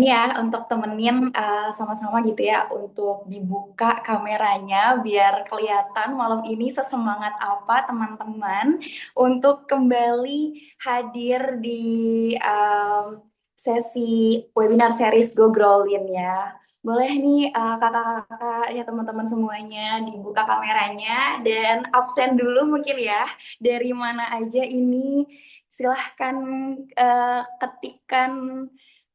ini ya untuk temenin sama-sama gitu ya untuk dibuka kameranya biar kelihatan malam ini sesemangat apa teman-teman untuk kembali hadir di sesi webinar series Go Growlin ya. Boleh nih kakak-kakak ya teman-teman semuanya dibuka kameranya dan absen dulu mungkin ya dari mana aja ini silahkan ketikkan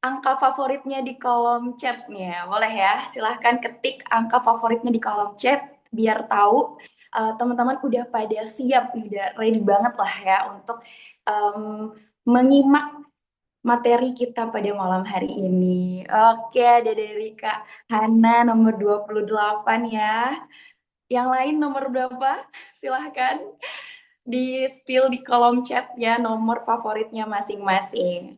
angka favoritnya di kolom chatnya. Boleh ya, silahkan ketik angka favoritnya di kolom chat biar tahu teman-teman udah pada siap, udah ready banget lah ya untuk em, menyimak materi kita pada malam hari ini. Oke, ada dari Kak Hana nomor 28 ya. Yang lain nomor berapa? Silahkan di-spill di kolom chat ya nomor favoritnya masing-masing.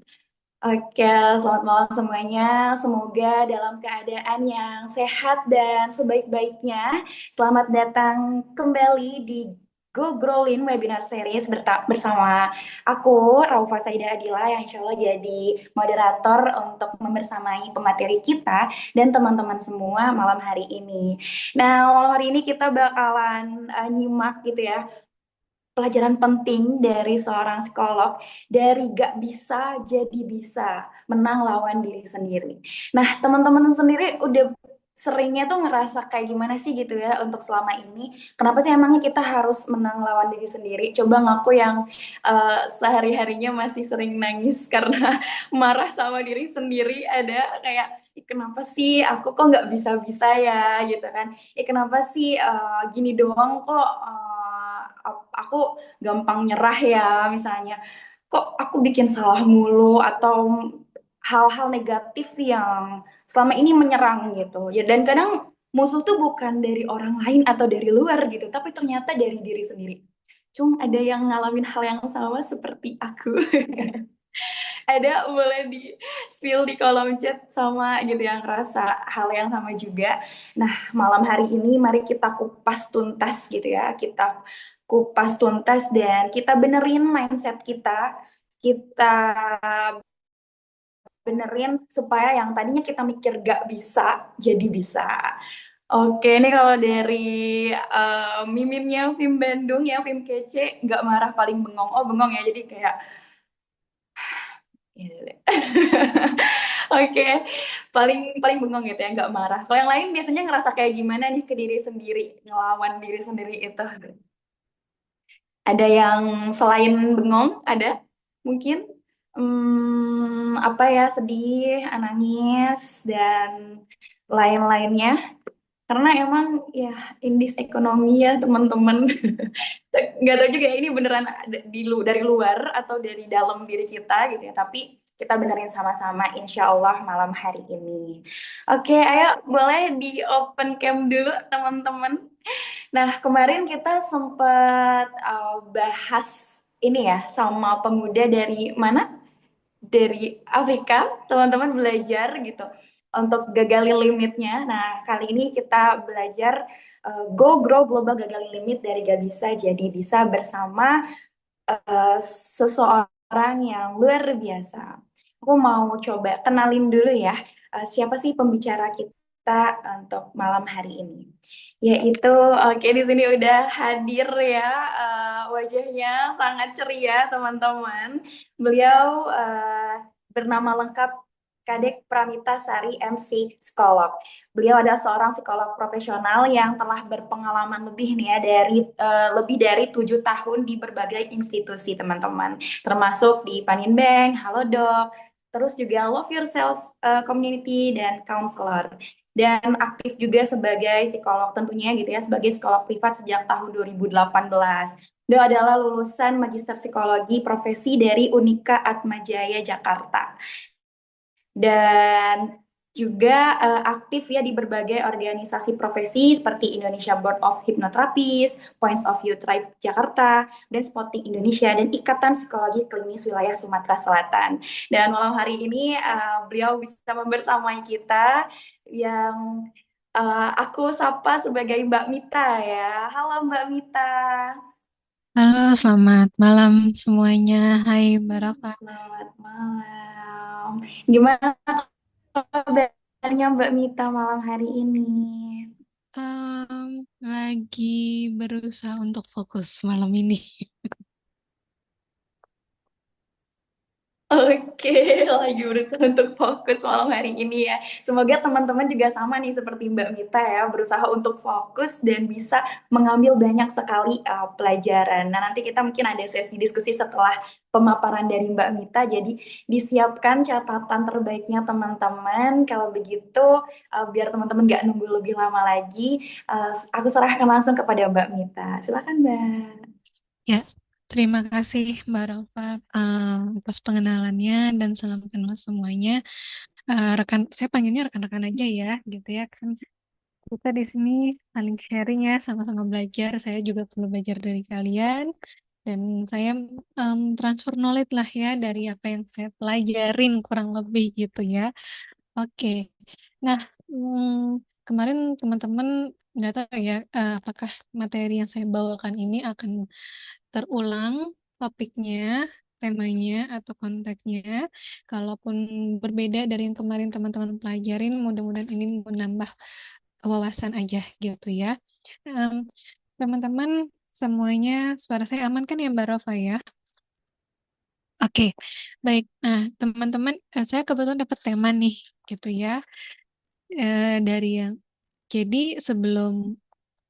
Oke, selamat malam semuanya. Semoga dalam keadaan yang sehat dan sebaik-baiknya. Selamat datang kembali di Go Growin Webinar Series bersama aku, Raufa Saida Adila, yang insya Allah jadi moderator untuk membersamai pemateri kita dan teman-teman semua malam hari ini. Nah, malam hari ini kita bakalan nyimak gitu ya pelajaran penting dari seorang psikolog dari gak bisa jadi bisa menang lawan diri sendiri. Nah, teman-teman sendiri udah seringnya tuh ngerasa kayak gimana sih gitu ya untuk selama ini? Kenapa sih emangnya kita harus menang lawan diri sendiri? Coba ngaku yang sehari-harinya masih sering nangis karena marah sama diri sendiri. Ada kayak, "Ih, kenapa sih aku kok nggak bisa-bisa ya gitu kan? Kenapa sih gini doang kok aku gampang nyerah ya misalnya kok aku bikin salah mulu atau hal-hal negatif yang selama ini menyerang gitu ya dan kadang musuh tuh bukan dari orang lain atau dari luar gitu tapi ternyata dari diri sendiri. Ada yang ngalamin hal yang sama seperti aku. Ada boleh di spill di kolom chat sama gitu yang ngerasa hal yang sama juga. Nah, malam hari ini mari kita kupas tuntas gitu ya. Kita kupas tuntas dan kita benerin mindset kita. Kita benerin supaya yang tadinya kita mikir gak bisa, jadi bisa. Oke, ini kalau dari miminnya Vim Bandung ya, Vim kece, nggak marah paling bengong. Oh, bengong ya, jadi kayak ya deh. Oke, paling paling bengong gitu ya, nggak marah. Kalau yang lain biasanya ngerasa kayak gimana nih ke diri sendiri, ngelawan diri sendiri itu? Ada yang selain bengong? Ada? Mungkin? Apa ya, sedih, nangis, dan lain-lainnya. Karena emang ya in this ekonomi ya teman-teman. Nggak tahu juga ya, ini beneran dari luar atau dari dalam diri kita gitu ya. Tapi kita benerin sama-sama insya Allah malam hari ini. Oke, ayo boleh di open cam dulu teman-teman. Nah, kemarin kita sempat bahas ini ya sama pemuda dari mana? Dari Afrika, teman-teman belajar gitu untuk gagalin limitnya. Nah, kali ini kita belajar Go Grow Global Gagalin Limit dari gak bisa jadi bisa bersama seseorang yang luar biasa. Aku mau coba kenalin dulu ya, siapa sih pembicara kita untuk malam hari ini. Yaitu, oke di sini udah hadir ya, wajahnya sangat ceria teman-teman. Beliau bernama lengkap Kadek Pramita Sari MC Psikolog. Beliau adalah seorang psikolog profesional yang telah berpengalaman lebih nih ya lebih dari 7 tahun di berbagai institusi teman-teman, termasuk di Paninbank, Halodoc, terus juga Love Yourself Community dan Counselor. Dan aktif juga sebagai psikolog tentunya gitu ya, sebagai psikolog privat sejak tahun 2018. Beliau adalah lulusan Magister Psikologi Profesi dari Unika Atmajaya Jakarta dan juga aktif ya di berbagai organisasi profesi seperti Indonesia Board of Hypnotherapist, Points of View Tribe Jakarta, dan Spotting Indonesia, dan Ikatan Psikologi Klinis Wilayah Sumatera Selatan. Dan malam hari ini beliau bisa membersamai kita yang aku sapa sebagai Mbak Mita ya. Halo Mbak Mita. Halo, selamat malam semuanya. Hai, Mbak Rafa. Selamat malam. Gimana Kabarnya Mbak Mita malam hari ini? Lagi berusaha untuk fokus malam ini. Oke, lagi berusaha untuk fokus malam hari ini ya. Semoga teman-teman juga sama nih seperti Mbak Mita ya, berusaha untuk fokus dan bisa mengambil banyak sekali pelajaran. Nah, nanti kita mungkin ada sesi diskusi setelah pemaparan dari Mbak Mita. Jadi disiapkan catatan terbaiknya teman-teman. Kalau begitu, biar teman-teman nggak nunggu lebih lama lagi, aku serahkan langsung kepada Mbak Mita. Silakan, Mbak. Ya, terima kasih Mbak Rafa atas pengenalannya dan salam kenal semuanya. Rekan, saya panggilnya rekan-rekan aja ya, gitu ya kan. Kita di sini saling sharing ya, sama-sama belajar. Saya juga perlu belajar dari kalian dan saya transfer knowledge lah ya dari apa yang saya pelajarin kurang lebih gitu ya. Oke. Nah, kemarin teman-teman nggak tahu ya, apakah materi yang saya bawakan ini akan terulang topiknya, temanya, atau konteksnya. Kalaupun berbeda dari yang kemarin teman-teman pelajarin, mudah-mudahan ini menambah wawasan aja gitu ya. Em, Teman-teman semuanya, suara saya aman kan ya Mbak Rofa ya? Oke, baik. Nah, teman-teman, saya kebetulan dapat tema nih, gitu ya. Dari yang jadi sebelum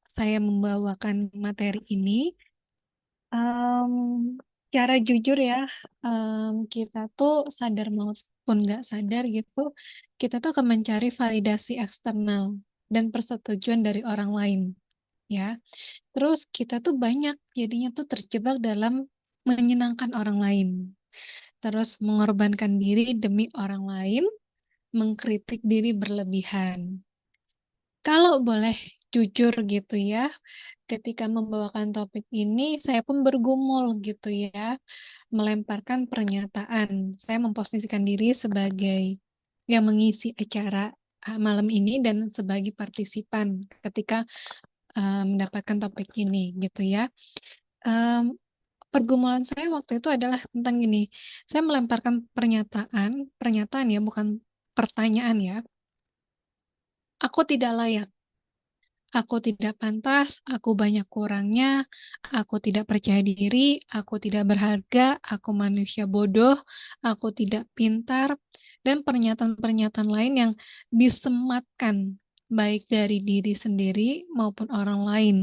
saya membawakan materi ini, em, cara jujur ya, kita tuh sadar maupun nggak sadar gitu, kita tuh akan mencari validasi eksternal dan persetujuan dari orang lain, ya. Terus kita tuh banyak jadinya tuh terjebak dalam menyenangkan orang lain, terus mengorbankan diri demi orang lain, mengkritik diri berlebihan. Kalau boleh jujur gitu ya, ketika membawakan topik ini, saya pun bergumul gitu ya, melemparkan pernyataan. Saya memposisikan diri sebagai yang mengisi acara malam ini dan sebagai partisipan ketika mendapatkan topik ini gitu ya. Em, Pergumulan saya waktu itu adalah tentang ini. Saya melemparkan pernyataan ya, bukan pertanyaan ya. Aku tidak layak. Aku tidak pantas, aku banyak kurangnya, aku tidak percaya diri, aku tidak berharga, aku manusia bodoh, aku tidak pintar, dan pernyataan-pernyataan lain yang disematkan baik dari diri sendiri maupun orang lain.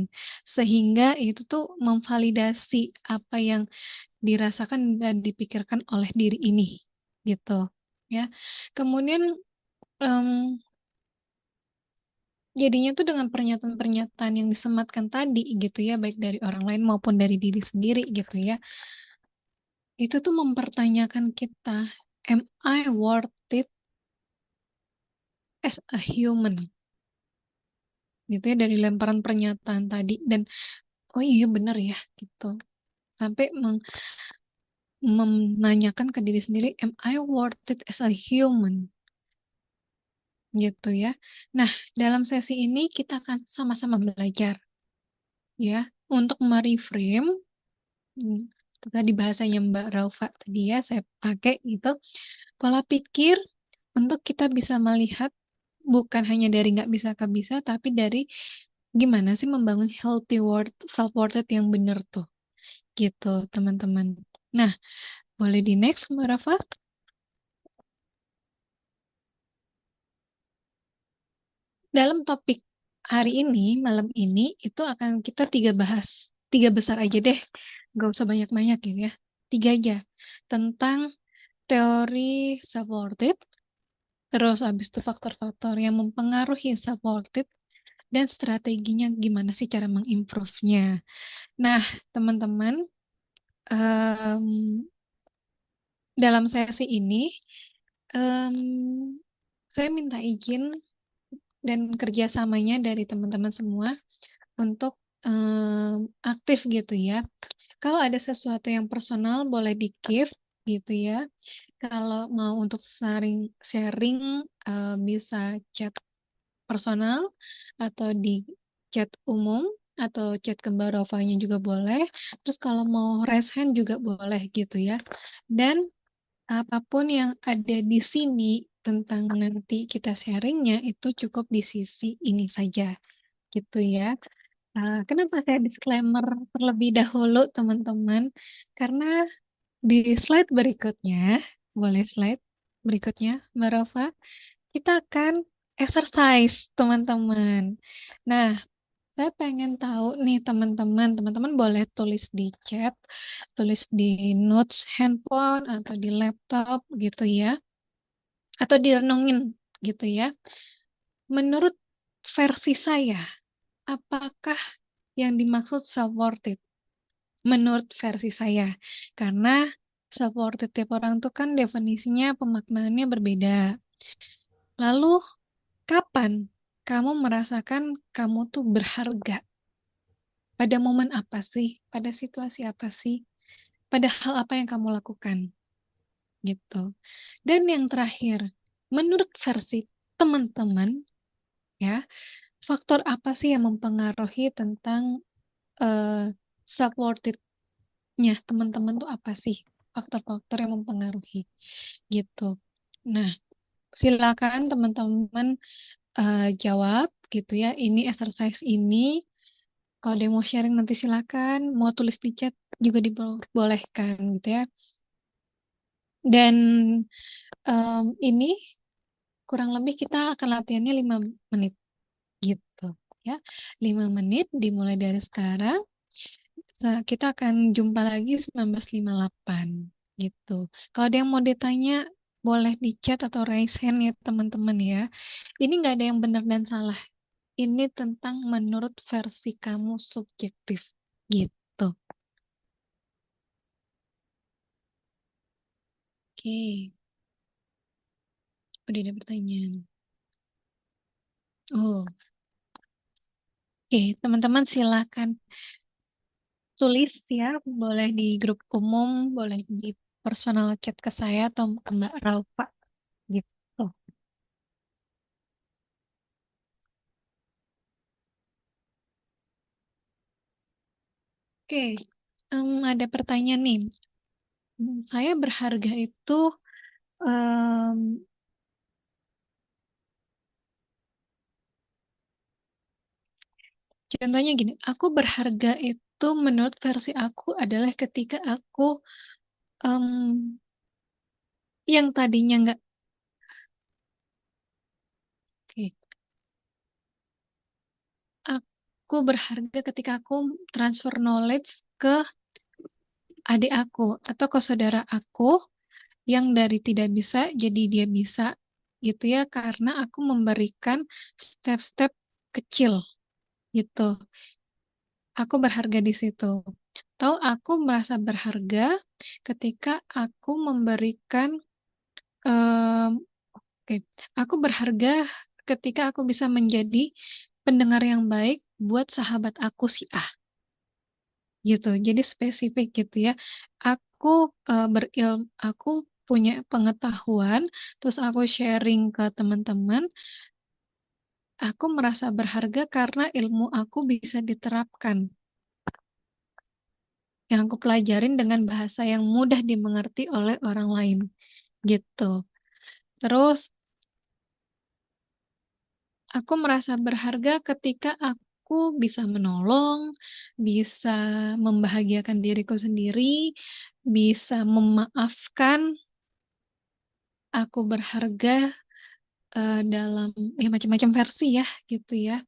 Sehingga itu tuh memvalidasi apa yang dirasakan dan dipikirkan oleh diri ini gitu ya. Kemudian em, jadinya tuh dengan pernyataan-pernyataan yang disematkan tadi gitu ya, baik dari orang lain maupun dari diri sendiri gitu ya. Itu tuh mempertanyakan kita, am I worth it as a human? Gitu ya, dari lemparan pernyataan tadi. Dan oh iya bener ya gitu. Sampai menanyakan ke diri sendiri, am I worth it as a human? Gitu ya. Nah, dalam sesi ini kita akan sama-sama belajar ya untuk mereframe. Itu tadi bahasanya Mbak Raufa tadi ya, saya pakai gitu. Pola pikir untuk kita bisa melihat bukan hanya dari nggak bisa ke bisa, tapi dari gimana sih membangun healthy worth, self-worth yang benar tuh. Gitu, teman-teman. Nah, boleh di next, Mbak Rafa? Dalam topik hari ini, malam ini, itu akan kita tiga bahas. Tiga besar aja deh. Nggak usah banyak-banyak gitu ya. Tiga aja. Tentang teori self-worth, terus habis itu faktor-faktor yang mempengaruhi self-worth dan strateginya gimana sih cara mengimprove-nya. Nah, teman-teman, em, dalam sesi ini em, saya minta izin dan kerjasamanya dari teman-teman semua untuk aktif gitu ya. Kalau ada sesuatu yang personal boleh di-give gitu ya. Kalau mau untuk sharing bisa chat personal atau di chat umum atau chat ke Mbak Rofanya juga boleh. Terus kalau mau raise hand juga boleh gitu ya. Dan apapun yang ada di sini tentang nanti kita sharingnya itu cukup di sisi ini saja, gitu ya. Kenapa saya disclaimer terlebih dahulu, teman-teman? Karena di slide berikutnya, boleh slide berikutnya, Mbak Rova, kita akan exercise, teman-teman. Nah, saya pengen tahu nih teman-teman boleh tulis di chat, tulis di notes handphone atau di laptop gitu ya, atau direnungin gitu ya. Menurut versi saya, apakah yang dimaksud self-worth it? Menurut versi saya, karena self-worth it tiap orang tuh kan definisinya pemaknaannya berbeda. Lalu, kapan kamu merasakan kamu tuh berharga? Pada momen apa sih? Pada situasi apa sih? Pada hal apa yang kamu lakukan? Gitu. Dan yang terakhir, menurut versi teman-teman, ya, faktor apa sih yang mempengaruhi tentang self-worth it-nya teman-teman tuh apa sih? Faktor-faktor yang mempengaruhi gitu. Nah, silakan teman-teman jawab gitu ya. Ini exercise ini. Kalau ada yang mau sharing nanti silakan. Mau tulis di chat juga dibolehkan gitu ya. Dan ini kurang lebih kita akan latihannya 5 menit gitu ya. 5 menit dimulai dari sekarang. Kita akan jumpa lagi 19.58 gitu. Kalau ada yang mau ditanya boleh di chat atau raise hand ya teman-teman ya. Ini nggak ada yang benar dan salah. Ini tentang menurut versi kamu subjektif gitu. Oke, udah ada pertanyaan. Oh, oke, teman-teman silakan tulis ya, boleh di grup umum, boleh di personal chat ke saya atau ke Mbak Raufa gitu. Oke, ada pertanyaan nih. Saya berharga itu, em, contohnya gini, aku berharga itu menurut versi aku adalah ketika aku em, yang tadinya nggak, oke, aku berharga ketika aku transfer knowledge ke adik aku atau ke saudara aku yang dari tidak bisa jadi dia bisa gitu ya karena aku memberikan step-step kecil gitu. Aku berharga di situ. Tahu aku merasa berharga ketika aku memberikan em, oke, aku berharga ketika aku bisa menjadi pendengar yang baik buat sahabat aku si A gitu. Jadi spesifik gitu ya. Aku aku punya pengetahuan, terus aku sharing ke teman-teman. Aku merasa berharga karena ilmu aku bisa diterapkan. Yang aku pelajarin dengan bahasa yang mudah dimengerti oleh orang lain gitu. Terus aku merasa berharga ketika aku bisa menolong, bisa membahagiakan diriku sendiri, bisa memaafkan. Aku berharga dalam ya macam-macam versi ya gitu ya.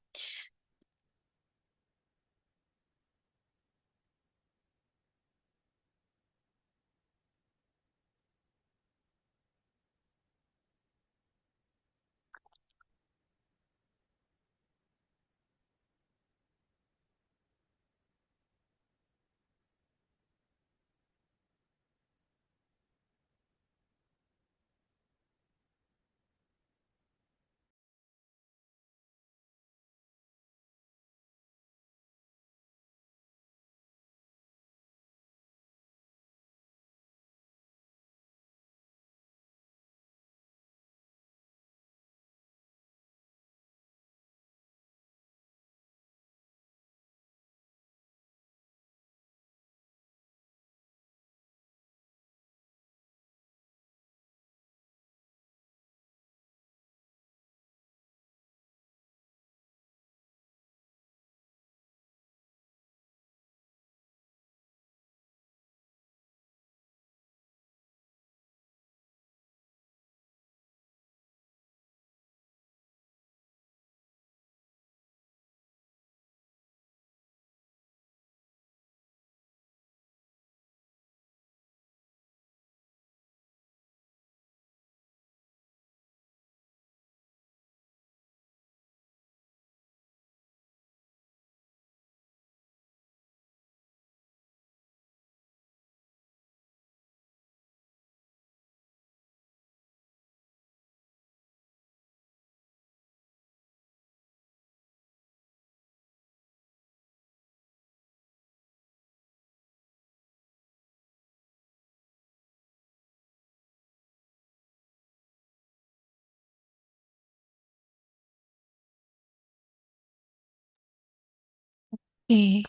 Oke,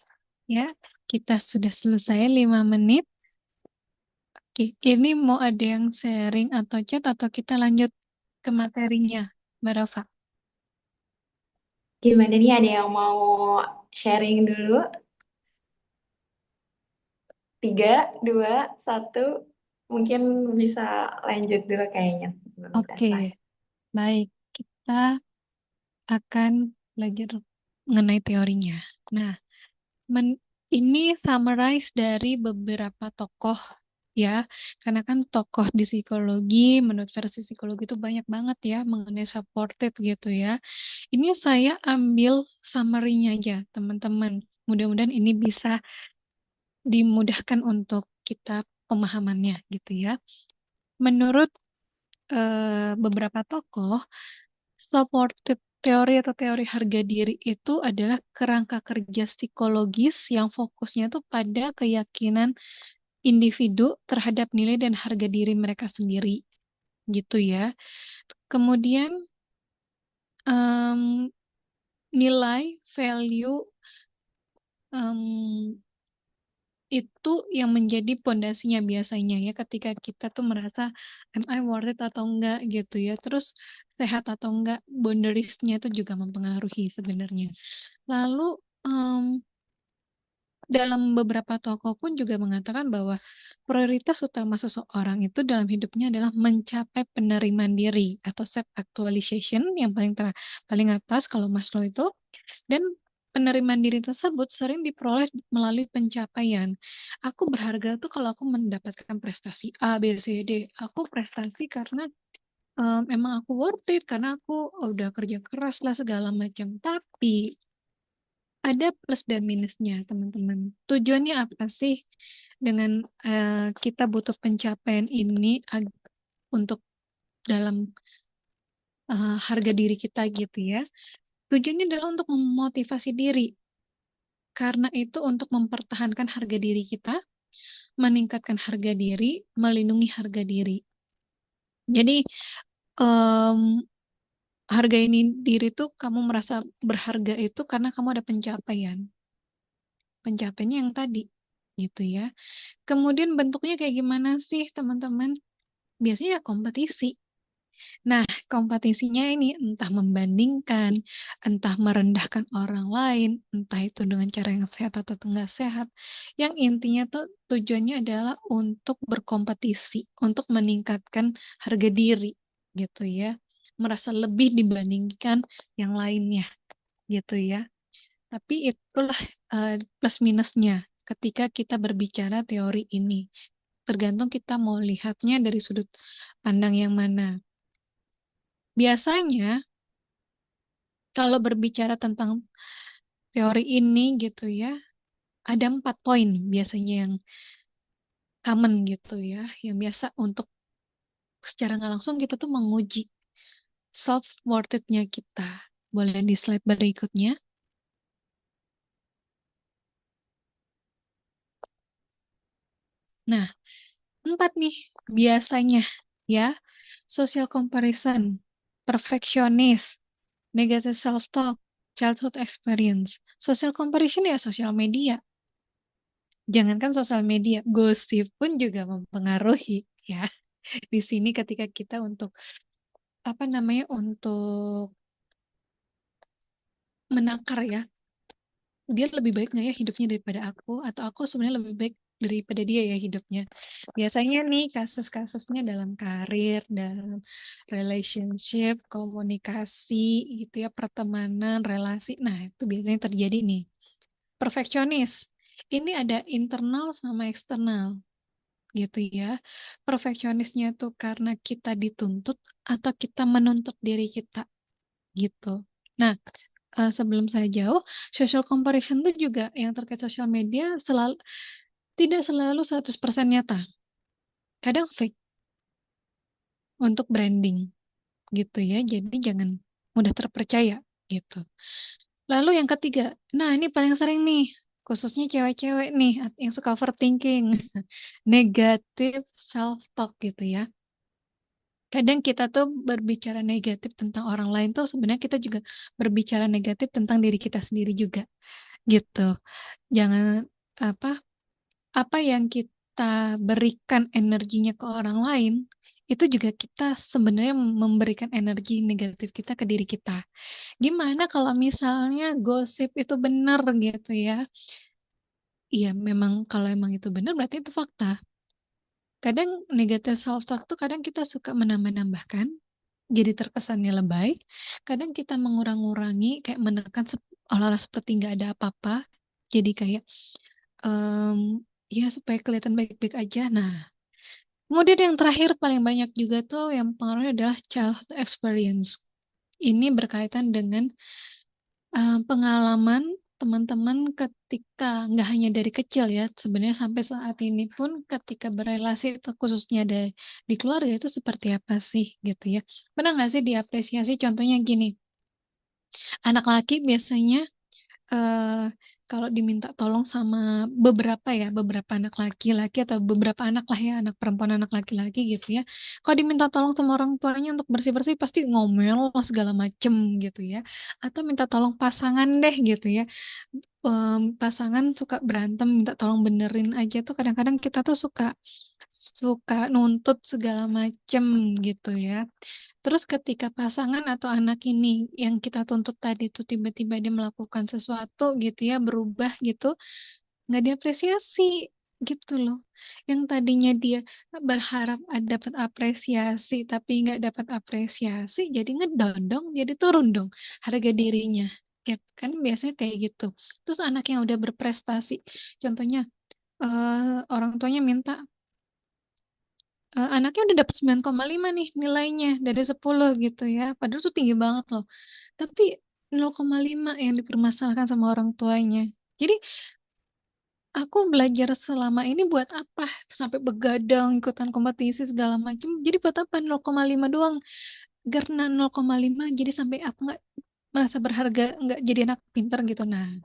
ya, kita sudah selesai 5 menit. Oke, ini mau ada yang sharing atau chat atau kita lanjut ke materinya, Mbak Rafa? Gimana nih, ada yang mau sharing dulu? Tiga, dua, satu. Mungkin bisa lanjut dulu kayaknya. Belum kita Oke, start. baik. Kita akan belajar mengenai teorinya. Nah, ini summarize dari beberapa tokoh ya, karena kan tokoh di psikologi, menurut versi psikologi itu banyak banget ya mengenai supported gitu ya. Ini saya ambil summary-nya aja, teman-teman. Mudah-mudahan ini bisa dimudahkan untuk kita pemahamannya gitu ya. Menurut beberapa tokoh, supported teori atau teori harga diri itu adalah kerangka kerja psikologis yang fokusnya tuh pada keyakinan individu terhadap nilai dan harga diri mereka sendiri, gitu ya. Kemudian em, nilai, value em, itu yang menjadi pondasinya biasanya ya ketika kita tuh merasa am I worth it atau enggak gitu ya. Terus sehat atau enggak, boundaries-nya itu juga mempengaruhi sebenarnya. Lalu em, dalam beberapa tokoh pun juga mengatakan bahwa prioritas utama seseorang itu dalam hidupnya adalah mencapai penerimaan diri atau self actualization yang paling atas kalau Maslow itu, dan penerimaan diri tersebut sering diperoleh melalui pencapaian. Aku berharga tuh kalau aku mendapatkan prestasi A, B, C, D. Aku prestasi karena emang aku worth it, karena aku udah kerja keras lah segala macam. Tapi ada plus dan minusnya, teman-teman. Tujuannya apa sih dengan kita butuh pencapaian ini untuk dalam harga diri kita gitu ya. Tujuannya adalah untuk memotivasi diri. Karena itu untuk mempertahankan harga diri kita, meningkatkan harga diri, melindungi harga diri. Jadi em, harga ini diri tuh kamu merasa berharga itu karena kamu ada pencapaian. Pencapaiannya yang tadi gitu ya. Kemudian bentuknya kayak gimana sih teman-teman? Biasanya ya kompetisi. Nah, kompetisinya ini entah membandingkan, entah merendahkan orang lain, entah itu dengan cara yang sehat atau enggak sehat. Yang intinya tuh tujuannya adalah untuk berkompetisi, untuk meningkatkan harga diri gitu ya. Merasa lebih dibandingkan yang lainnya gitu ya. Tapi itulah plus minusnya ketika kita berbicara teori ini. Tergantung kita mau lihatnya dari sudut pandang yang mana. Biasanya kalau berbicara tentang teori ini gitu ya, ada 4 poin biasanya yang common gitu ya, yang biasa untuk secara nggak langsung kita tuh menguji self-worth-nya kita. Boleh di slide berikutnya. Nah, 4 nih biasanya ya, social comparison, perfectionist, negative self-talk, childhood experience. Social comparison ya sosial media. Jangankan sosial media, gosip pun juga mempengaruhi ya. Di sini ketika kita untuk apa namanya untuk menakar ya, dia lebih baik nggak ya hidupnya daripada aku, atau aku sebenarnya lebih baik daripada dia ya hidupnya. Biasanya nih kasus-kasusnya dalam karir, dalam relationship, komunikasi gitu ya, pertemanan, relasi. Nah, itu biasanya terjadi nih. Perfeksionis. Ini ada internal sama eksternal gitu ya. Perfeksionisnya tuh karena kita dituntut atau kita menuntut diri kita gitu. Nah, sebelum saya jauh, social comparison itu juga yang terkait sosial media tidak selalu 100% nyata. Kadang fake untuk branding gitu ya. Jadi jangan mudah terpercaya gitu. Lalu yang ketiga, nah ini paling sering nih, khususnya cewek-cewek nih yang suka overthinking, negative self-talk gitu ya. Kadang kita tuh berbicara negatif tentang orang lain tuh sebenarnya kita juga berbicara negatif tentang diri kita sendiri juga. gitu. Jangan apa apa yang kita berikan energinya ke orang lain, itu juga kita sebenarnya memberikan energi negatif kita ke diri kita. Gimana kalau misalnya gosip itu benar gitu ya? Iya, memang kalau emang itu benar berarti itu fakta. Kadang negatif self-talk tuh kadang kita suka menambah-nambahkan, jadi terkesannya lebay. Kadang kita mengurang-ngurangi, kayak menekan olah seperti nggak ada apa-apa. Jadi kayak, em, ya supaya kelihatan baik-baik aja. Nah, kemudian yang terakhir paling banyak juga tuh yang pengaruhnya adalah childhood experience. Ini berkaitan dengan pengalaman teman-teman ketika nggak hanya dari kecil ya, sebenarnya sampai saat ini pun ketika berelasi itu khususnya di keluarga itu seperti apa sih gitu ya. Pernah nggak sih diapresiasi? Contohnya gini, anak laki biasanya eh, kalau diminta tolong sama beberapa anak laki-laki atau beberapa anak lah ya, anak perempuan, anak laki-laki gitu ya. Kalau diminta tolong sama orang tuanya untuk bersih-bersih pasti ngomel segala macem gitu ya. Atau minta tolong pasangan deh gitu ya. Pasangan suka berantem, minta tolong benerin aja tuh kadang-kadang kita tuh suka suka nuntut segala macem gitu ya. Terus ketika pasangan atau anak ini yang kita tuntut tadi tuh tiba-tiba dia melakukan sesuatu gitu ya, berubah gitu, nggak diapresiasi gitu loh. Yang tadinya dia berharap dapat apresiasi tapi nggak dapat apresiasi, jadi ngedown dong, jadi turun dong harga dirinya. Ya kan biasanya kayak gitu. Terus anak yang udah berprestasi, contohnya orang tuanya minta anaknya udah dapat 9,5 nih nilainya dari 10 gitu ya. Padahal tuh tinggi banget loh. Tapi 0,5 yang dipermasalahkan sama orang tuanya. Jadi aku belajar selama ini buat apa? Sampai begadang, ikutan kompetisi segala macam. Jadi buat apa 0,5 doang? Karena 0,5 jadi sampai aku nggak merasa berharga, nggak jadi anak pintar gitu. Nah,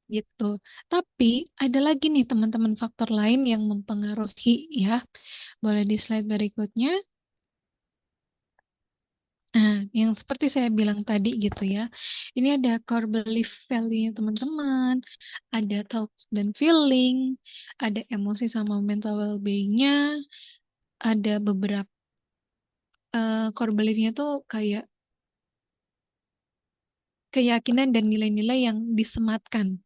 gitu. Tapi ada lagi nih teman-teman faktor lain yang mempengaruhi ya. Boleh di slide berikutnya. Nah, yang seperti saya bilang tadi gitu ya, ini ada core belief value-nya teman-teman, ada thoughts dan feeling, ada emosi sama mental well-being-nya, ada beberapa core belief-nya tuh kayak keyakinan dan nilai-nilai yang disematkan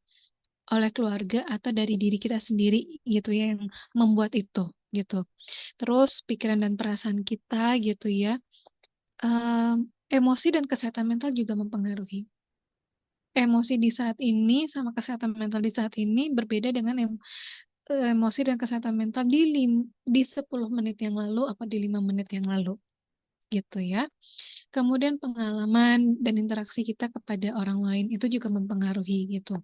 oleh keluarga atau dari diri kita sendiri gitu ya, yang membuat itu gitu. Terus pikiran dan perasaan kita gitu ya, emosi dan kesehatan mental juga mempengaruhi. Emosi di saat ini sama kesehatan mental di saat ini berbeda dengan emosi dan kesehatan mental di 10 menit yang lalu apa di 5 menit yang lalu gitu ya. Kemudian pengalaman dan interaksi kita kepada orang lain itu juga mempengaruhi gitu.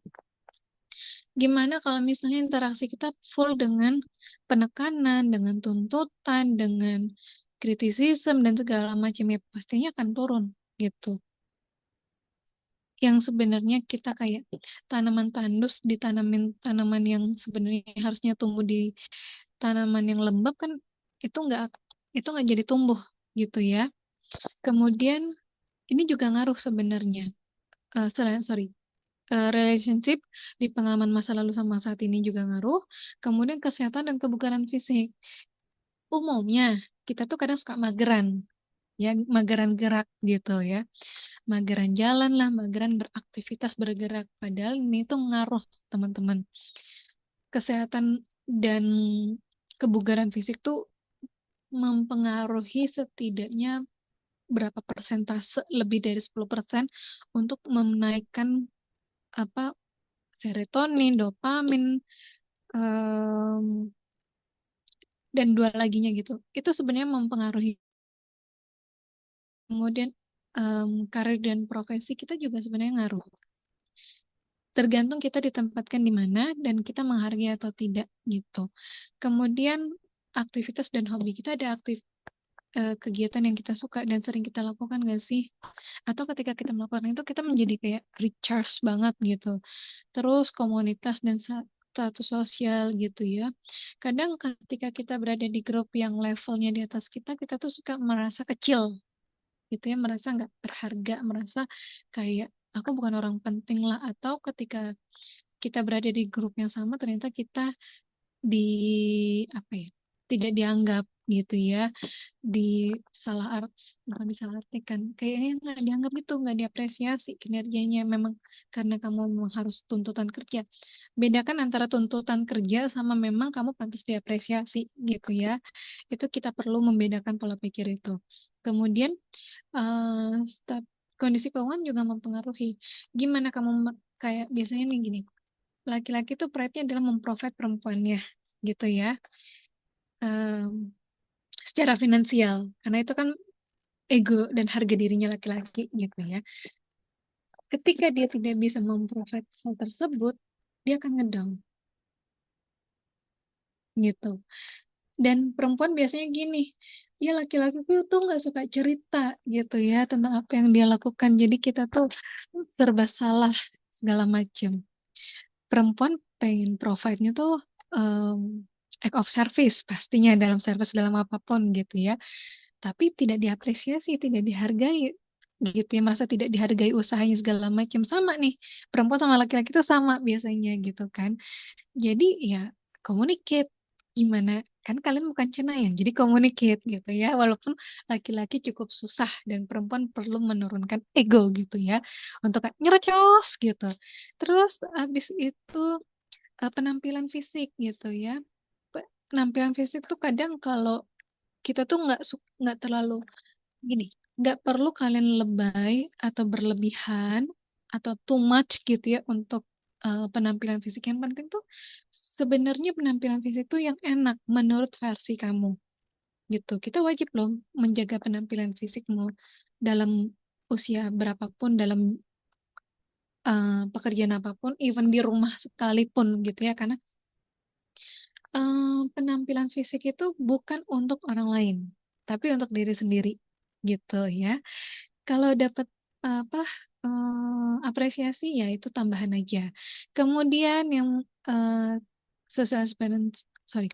Gimana kalau misalnya interaksi kita full dengan penekanan, dengan tuntutan, dengan kritisisme dan segala macamnya pastinya akan turun gitu. Yang sebenarnya kita kayak tanaman tandus ditanamin tanaman yang sebenarnya harusnya tumbuh di tanaman yang lembab kan itu nggak jadi tumbuh gitu ya. Kemudian ini juga ngaruh sebenarnya. Sorry, relationship di pengalaman masa lalu sama saat ini juga ngaruh. Kemudian kesehatan dan kebugaran fisik. Umumnya kita tuh kadang suka mageran, ya mageran gerak gitu ya. Mageran jalan lah, mageran beraktivitas bergerak. Padahal ini tuh ngaruh teman-teman. Kesehatan dan kebugaran fisik tuh mempengaruhi setidaknya berapa persentase lebih dari 10% untuk menaikkan apa serotonin, dopamin, em, dan dua laginya gitu. Itu sebenarnya mempengaruhi. Kemudian karir dan profesi kita juga sebenarnya ngaruh. Tergantung kita ditempatkan di mana dan kita menghargai atau tidak gitu. Kemudian aktivitas dan hobi kita ada kegiatan yang kita suka dan sering kita lakukan gak sih? Atau ketika kita melakukan itu kita menjadi kayak recharge banget gitu. Terus komunitas dan status sosial gitu ya. Kadang ketika kita berada di grup yang levelnya di atas kita, kita tuh suka merasa kecil gitu ya, merasa nggak berharga, merasa kayak aku bukan orang penting lah, atau ketika kita berada di grup yang sama ternyata kita di apa ya, tidak dianggap gitu ya, di salah art bukan disalahartikan, kayaknya nggak dianggap gitu, nggak diapresiasi kinerjanya, memang karena kamu memang harus tuntutan kerja. Bedakan antara tuntutan kerja sama memang kamu pantas diapresiasi gitu ya. Itu kita perlu membedakan pola pikir itu. Kemudian kondisi keuangan juga mempengaruhi. Gimana kamu kayak biasanya nih gini, laki-laki tuh pride-nya adalah memprovide perempuannya gitu ya. Em, Secara finansial, karena itu kan ego dan harga dirinya laki-laki gitu ya. Ketika dia tidak bisa memprovide hal tersebut, dia akan ngedown gitu. Dan perempuan biasanya gini, ya laki-laki tuh nggak suka cerita gitu ya tentang apa yang dia lakukan. Jadi kita tuh serba salah segala macam. Perempuan pengen provide-nya tuh um, act of service pastinya dalam service dalam apapun gitu ya. Tapi tidak diapresiasi, tidak dihargai gitu ya, merasa tidak dihargai usahanya segala macam. Sama nih, perempuan sama laki-laki itu sama biasanya gitu kan. Jadi ya communicate gimana, kan kalian bukan cenayang, jadi communicate gitu ya. Walaupun laki-laki cukup susah dan perempuan perlu menurunkan ego gitu ya untuk kayak nyerocos gitu. Terus abis itu penampilan fisik gitu ya. Penampilan fisik tuh kadang kalau kita tuh nggak terlalu gini, nggak perlu kalian lebay atau berlebihan atau too much gitu ya untuk penampilan fisik. Yang penting tuh sebenarnya penampilan fisik tuh yang enak menurut versi kamu gitu. Kita wajib loh menjaga penampilan fisikmu dalam usia berapapun, dalam pekerjaan apapun, even di rumah sekalipun gitu ya, karena penampilan fisik itu bukan untuk orang lain, tapi untuk diri sendiri gitu ya. Kalau dapat apa apresiasi ya itu tambahan aja. Kemudian yang social experience, sorry,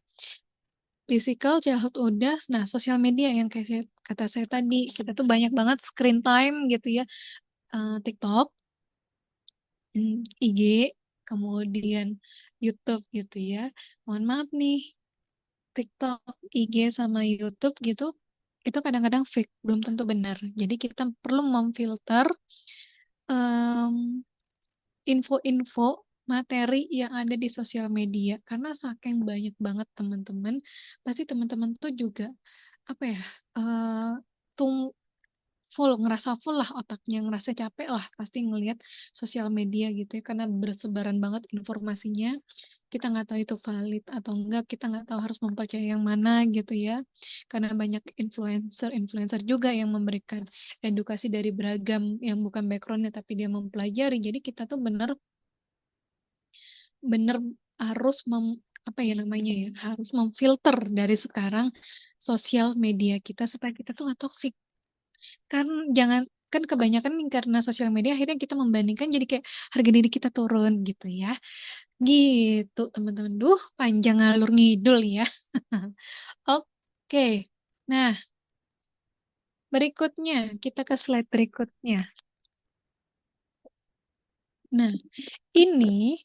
physical childhood udah. Nah, sosial media yang kayak kata saya tadi, kita tuh banyak banget screen time gitu ya. TikTok, IG, kemudian YouTube gitu ya. Mohon maaf nih, TikTok, IG sama YouTube gitu, itu kadang-kadang fake, belum tentu benar. Jadi kita perlu memfilter em, info-info materi yang ada di sosial media karena saking banyak banget teman-teman, pasti teman-teman tuh juga apa ya, eh tung ngerasa full lah otaknya, ngerasa capek lah pasti ngelihat sosial media gitu ya, karena bersebaran banget informasinya, kita nggak tahu itu valid atau enggak, kita nggak tahu harus mempercayai yang mana gitu ya, karena banyak influencer juga yang memberikan edukasi dari beragam yang bukan backgroundnya tapi dia mempelajari. Jadi kita tuh bener harus apa ya namanya ya, harus memfilter dari sekarang sosial media kita supaya kita tuh nggak toksik. Kan jangan, kan kebanyakan nih karena sosial media akhirnya kita membandingkan, jadi kayak harga diri kita turun gitu ya. Gitu teman-teman. Duh, panjang ngalur ngidul ya. Oke. Nah, berikutnya kita ke slide berikutnya. Nah, ini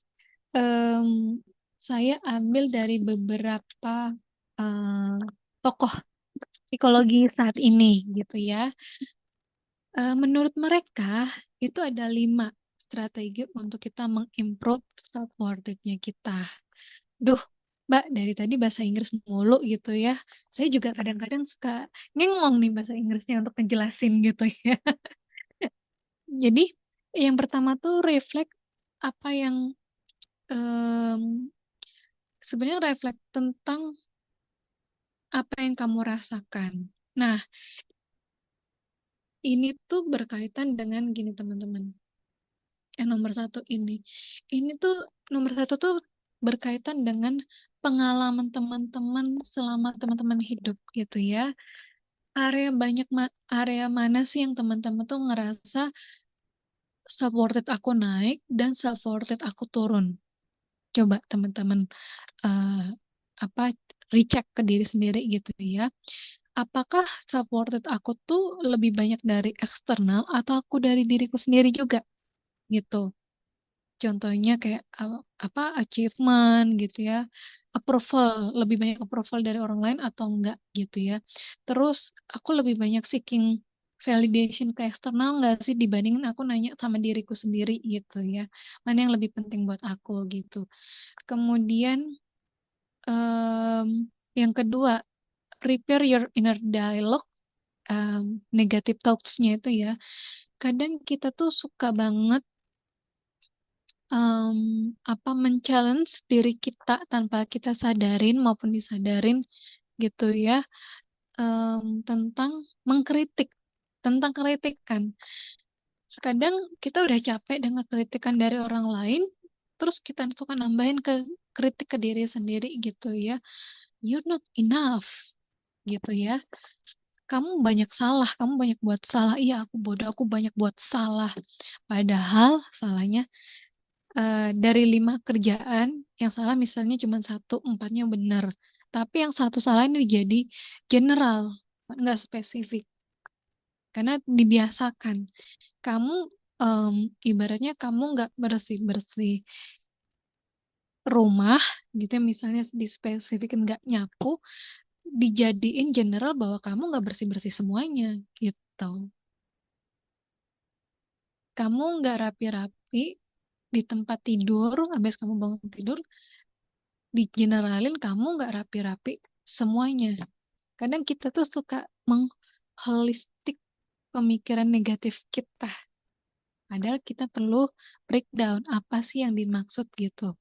em, saya ambil dari beberapa eh, tokoh psikologi saat ini gitu ya. Menurut mereka itu ada 5 strategi untuk kita mengimprove self-worth-nya kita. Duh, Mbak, dari tadi bahasa Inggris mulu gitu ya. Saya juga kadang-kadang suka ngengong nih bahasa Inggrisnya untuk ngejelasin gitu ya. Jadi, yang pertama tuh reflect apa yang em, sebenarnya reflect tentang apa yang kamu rasakan. Nah, ini tuh berkaitan dengan gini teman-teman. Yang nomor satu ini tuh nomor satu tuh berkaitan dengan pengalaman teman-teman selama teman-teman hidup gitu ya. Area mana sih yang teman-teman tuh ngerasa self-worth aku naik dan self-worth aku turun. Coba teman-teman eh, apa recheck ke diri sendiri gitu ya. Apakah self-worth aku tuh lebih banyak dari eksternal atau aku dari diriku sendiri juga? gitu. Contohnya kayak apa achievement gitu ya, approval, lebih banyak approval dari orang lain atau enggak gitu ya. Terus aku lebih banyak seeking validation ke eksternal enggak sih dibandingin aku nanya sama diriku sendiri gitu ya. Mana yang lebih penting buat aku gitu. Kemudian em, yang kedua, prepare your inner dialogue, negative talks-nya itu ya. Kadang kita tuh suka banget em, apa men-challenge diri kita tanpa kita sadarin maupun disadarin gitu ya, tentang mengkritik, tentang kritikan. Kadang kita udah capek dengar kritikan dari orang lain, terus kita suka nambahin ke kritik ke diri sendiri gitu ya. You're not enough gitu ya. Kamu banyak salah, kamu banyak buat salah. Iya, aku bodoh, aku banyak buat salah. Padahal salahnya dari 5 kerjaan yang salah misalnya cuma satu, empatnya benar. Tapi yang satu salah ini jadi general, nggak spesifik. Karena dibiasakan. Kamu ibaratnya kamu nggak bersih-bersih rumah gitu ya, misalnya dispesifikin nggak nyapu, dijadiin general bahwa kamu nggak bersih-bersih semuanya gitu. Kamu nggak rapi-rapi di tempat tidur, habis kamu bangun tidur, di generalin kamu nggak rapi-rapi semuanya. Kadang kita tuh suka mengholistik pemikiran negatif kita. Padahal kita perlu breakdown apa sih yang dimaksud gitu.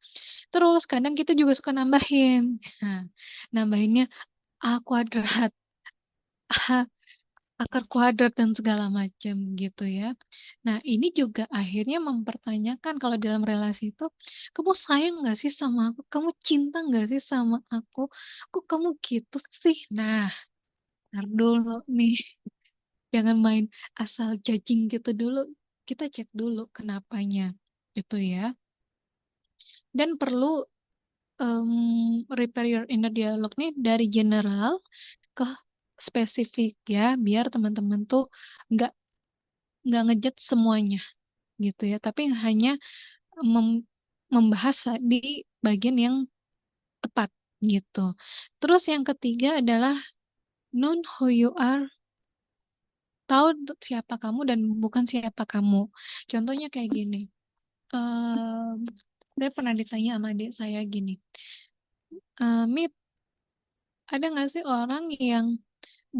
Terus kadang kita juga suka nambahin. Nah, nambahinnya A kuadrat, A akar kuadrat dan segala macam gitu ya. Nah, ini juga akhirnya mempertanyakan kalau dalam relasi itu, kamu sayang nggak sih sama aku? Kamu cinta nggak sih sama aku? Kok kamu gitu sih? Nah, ntar dulu nih, jangan main asal judging gitu dulu. Kita cek dulu kenapanya, gitu ya. Dan perlu repair your inner dialogue nih dari general ke spesifik ya, biar teman-teman tuh nggak nggak ngejudge semuanya gitu ya, tapi hanya mem- membahas di bagian yang tepat gitu. Terus yang ketiga adalah know who you are, tahu siapa kamu dan bukan siapa kamu. Contohnya kayak gini. Ehm, saya pernah ditanya sama adik saya gini, Mit, ada nggak sih orang yang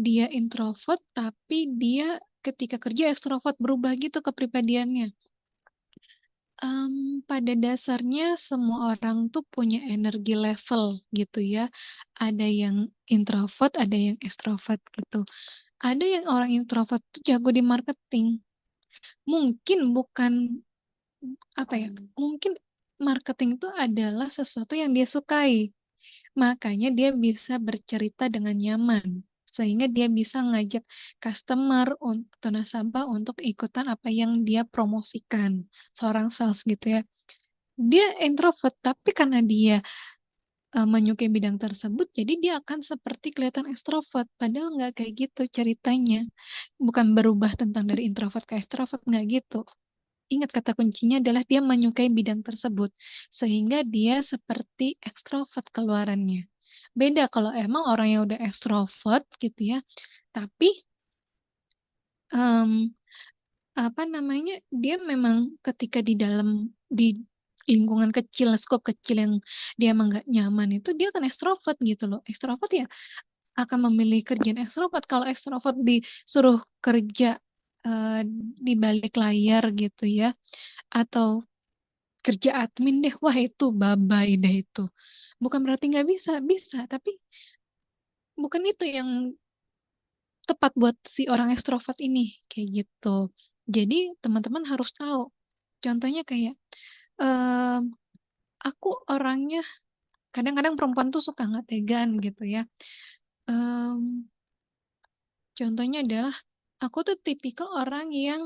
dia introvert tapi dia ketika kerja ekstrovert berubah gitu kepribadiannya? Pada dasarnya semua orang tuh punya energi level gitu ya. Ada yang introvert, ada yang extrovert gitu. Ada yang orang introvert tuh jago di marketing. Mungkin bukan apa ya? Mungkin marketing itu adalah sesuatu yang dia sukai. Makanya dia bisa bercerita dengan nyaman. Sehingga dia bisa ngajak customer atau nasabah untuk ikutan apa yang dia promosikan. Seorang sales gitu ya. Dia introvert, tapi karena dia menyukai bidang tersebut, jadi dia akan seperti kelihatan ekstrovert. Padahal nggak kayak gitu ceritanya. Bukan berubah tentang dari introvert ke ekstrovert, nggak gitu. Ingat kata kuncinya adalah dia menyukai bidang tersebut. Sehingga dia seperti ekstrovert keluarannya. Beda kalau emang orang yang udah ekstrovert gitu ya, tapi em, apa namanya, dia memang ketika di dalam di lingkungan kecil, skop kecil yang dia emang nggak nyaman itu dia kan ekstrovert gitu loh. Ekstrovert ya akan memilih kerjaan ekstrovert. Kalau ekstrovert disuruh kerja eh, di balik layar gitu ya, atau kerja admin deh, wah itu babai deh itu. Bukan berarti nggak bisa, bisa, tapi bukan itu yang tepat buat si orang ekstrovert ini kayak gitu. Jadi teman-teman harus tahu. Contohnya kayak em, aku orangnya kadang-kadang perempuan tuh suka nggak tegaan gitu ya. Em, contohnya adalah aku tuh tipikal orang yang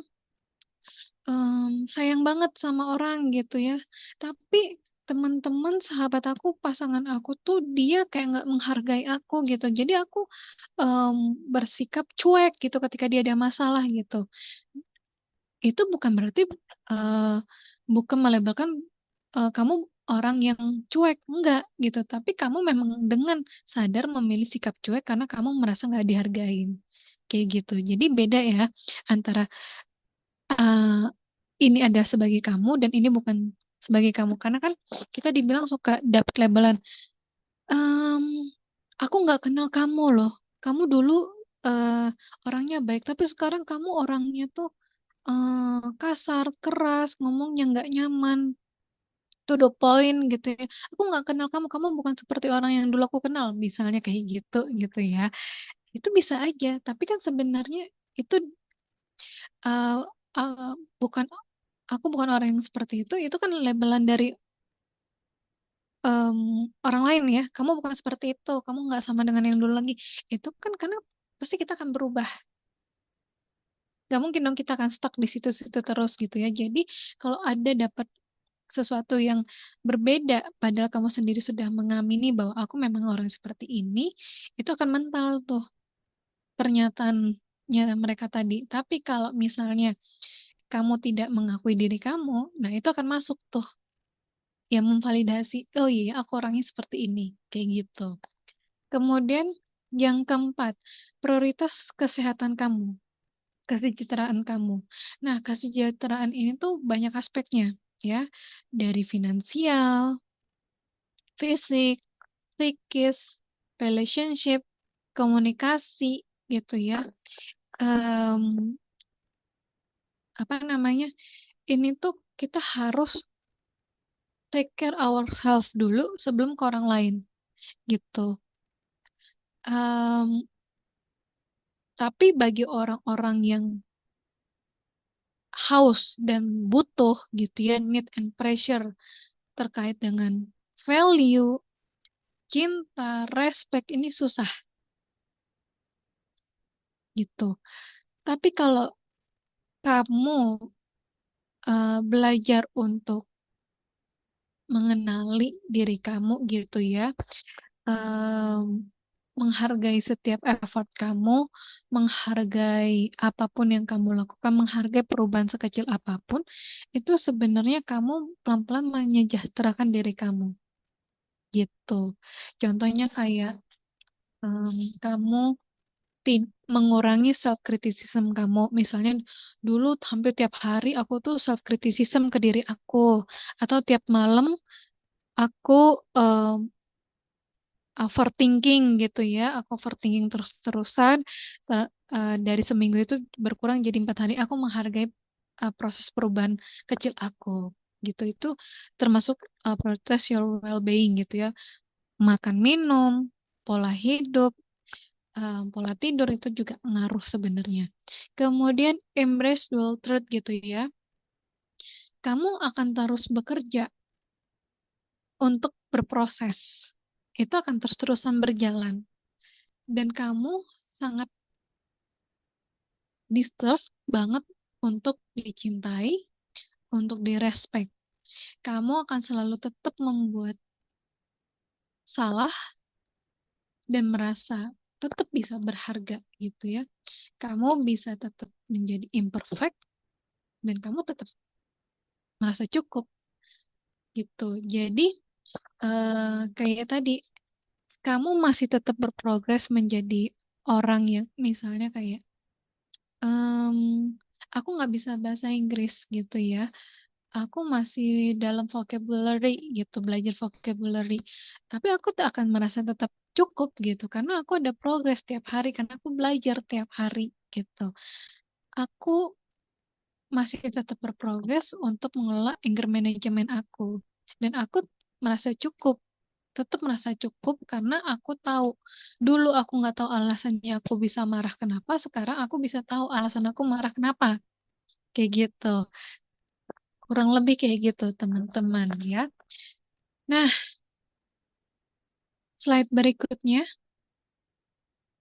sayang banget sama orang gitu ya. Tapi teman-teman, sahabat aku, pasangan aku tuh dia kayak nggak menghargai aku gitu. Jadi aku em, bersikap cuek gitu ketika dia ada masalah gitu. itu bukan berarti eh, bukan melabelkan kamu orang yang cuek, enggak gitu. Tapi kamu memang dengan sadar memilih sikap cuek karena kamu merasa nggak dihargain. Kayak gitu. Jadi beda ya antara eh, ini ada sebagai kamu dan ini bukan sebagai kamu. Karena kan kita dibilang suka dapat labelan. Em, aku nggak kenal kamu loh. Kamu dulu eh, orangnya baik, tapi sekarang kamu orangnya tuh kasar, keras, ngomongnya nggak nyaman, to the point gitu ya. Aku nggak kenal kamu, kamu bukan seperti orang yang dulu aku kenal, misalnya kayak gitu gitu ya. Itu bisa aja, tapi kan sebenarnya itu uh, uh, bukan aku bukan orang yang seperti itu kan labelan dari em, orang lain ya. Kamu bukan seperti itu, kamu nggak sama dengan yang dulu lagi. Itu kan karena pasti kita akan berubah. Gak mungkin dong kita akan stuck di situ-situ terus gitu ya. Jadi kalau ada dapat sesuatu yang berbeda, padahal kamu sendiri sudah mengamini bahwa aku memang orang seperti ini, itu akan mental tuh pernyataannya mereka tadi. Tapi kalau misalnya kamu tidak mengakui diri kamu, nah itu akan masuk tuh yang memvalidasi, oh iya aku orangnya seperti ini, kayak gitu. Kemudian yang keempat, prioritas kesehatan kamu, kesejahteraan kamu. Nah, kesejahteraan ini tuh banyak aspeknya ya, dari finansial, fisik, psikis, relationship, komunikasi gitu ya. Em, apa namanya? Ini tuh kita harus take care ourselves dulu sebelum ke orang lain gitu. Em, tapi bagi orang-orang yang haus dan butuh gitu ya, need and pressure terkait dengan value, cinta, respect ini susah gitu. Tapi kalau kamu belajar untuk mengenali diri kamu gitu ya, em, menghargai setiap effort kamu, menghargai apapun yang kamu lakukan, menghargai perubahan sekecil apapun, itu sebenarnya kamu pelan-pelan menyejahterakan diri kamu gitu. Contohnya kayak em, kamu mengurangi self criticism kamu. Misalnya dulu hampir tiap hari aku tuh self criticism ke diri aku, atau tiap malam aku overthinking gitu ya. Aku overthinking terus-terusan. Dari seminggu itu berkurang jadi 4 hari. Aku menghargai proses perubahan kecil aku gitu. Itu termasuk prioritas your well-being gitu ya. Makan minum, pola hidup, pola tidur itu juga ngaruh sebenarnya. Kemudian embrace dual truth gitu ya. Kamu akan terus bekerja untuk berproses. Itu akan terus-terusan berjalan. Dan kamu sangat deserve banget untuk dicintai, untuk direspek. Kamu akan selalu tetap membuat salah dan merasa tetap bisa berharga gitu ya. Kamu bisa tetap menjadi imperfect dan kamu tetap merasa cukup gitu. Jadi kayak tadi kamu masih tetap berprogres menjadi orang yang misalnya kayak em, aku nggak bisa bahasa Inggris gitu ya. Aku masih dalam vocabulary gitu, belajar vocabulary. Tapi aku tak akan merasa tetap cukup gitu, karena aku ada progres tiap hari, karena aku belajar tiap hari gitu. Aku masih tetap berprogres untuk mengelola anger management aku. Dan aku merasa cukup, tetap merasa cukup karena aku tahu. Dulu aku nggak tahu alasannya aku bisa marah kenapa, sekarang aku bisa tahu alasan aku marah kenapa. Kayak gitu. Kurang lebih kayak gitu, teman-teman ya. Nah, slide berikutnya.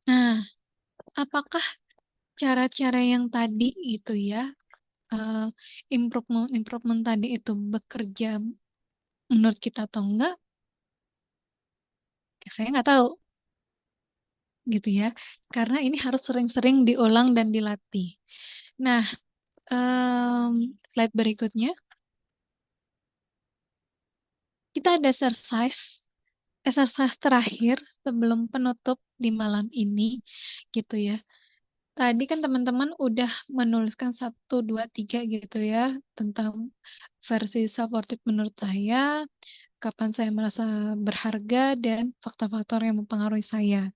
Nah, apakah cara-cara yang tadi itu ya, eh, improvement tadi itu bekerja menurut kita atau enggak? Ya, saya nggak tahu gitu ya. Karena ini harus sering-sering diulang dan dilatih. Nah, slide berikutnya, kita ada exercise terakhir sebelum penutup di malam ini, gitu ya. Tadi kan teman-teman udah menuliskan satu, dua, tiga gitu ya, tentang versi supported menurut saya, kapan saya merasa berharga, dan faktor-faktor yang mempengaruhi saya.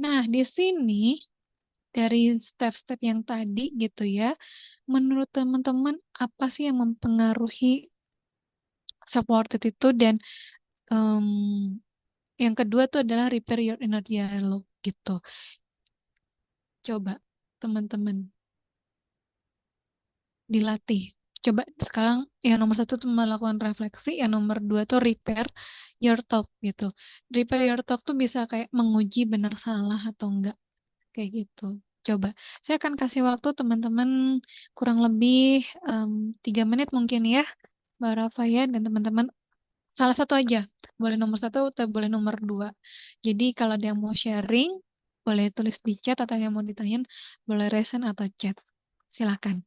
Nah, di sini dari step-step yang tadi gitu ya, menurut teman-teman apa sih yang mempengaruhi supported itu, dan em, yang kedua tuh adalah repair your inner dialogue gitu. Coba teman-teman dilatih. Coba sekarang yang nomor satu tuh melakukan refleksi, yang nomor dua tuh repair your talk gitu. Repair your talk tuh bisa kayak menguji benar salah atau enggak, kayak gitu. Coba, saya akan kasih waktu teman-teman kurang lebih 3 menit mungkin ya, Mbak Rafa ya, dan teman-teman salah satu aja, boleh nomor satu atau boleh nomor dua. Jadi kalau ada yang mau sharing, boleh tulis di chat, atau yang mau ditanyain, boleh resen atau chat. Silakan.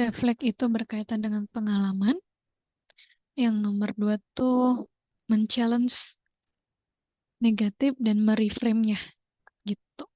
Refleks itu berkaitan dengan pengalaman. Yang nomor dua tuh men-challenge negatif dan mereframe-nya gitu.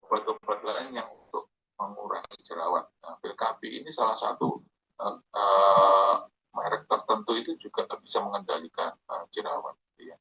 Obat-obat lain yang untuk mengurangi jerawat. Nah, pil KB ini salah satu merek tertentu itu juga bisa mengendalikan jerawat. Ya.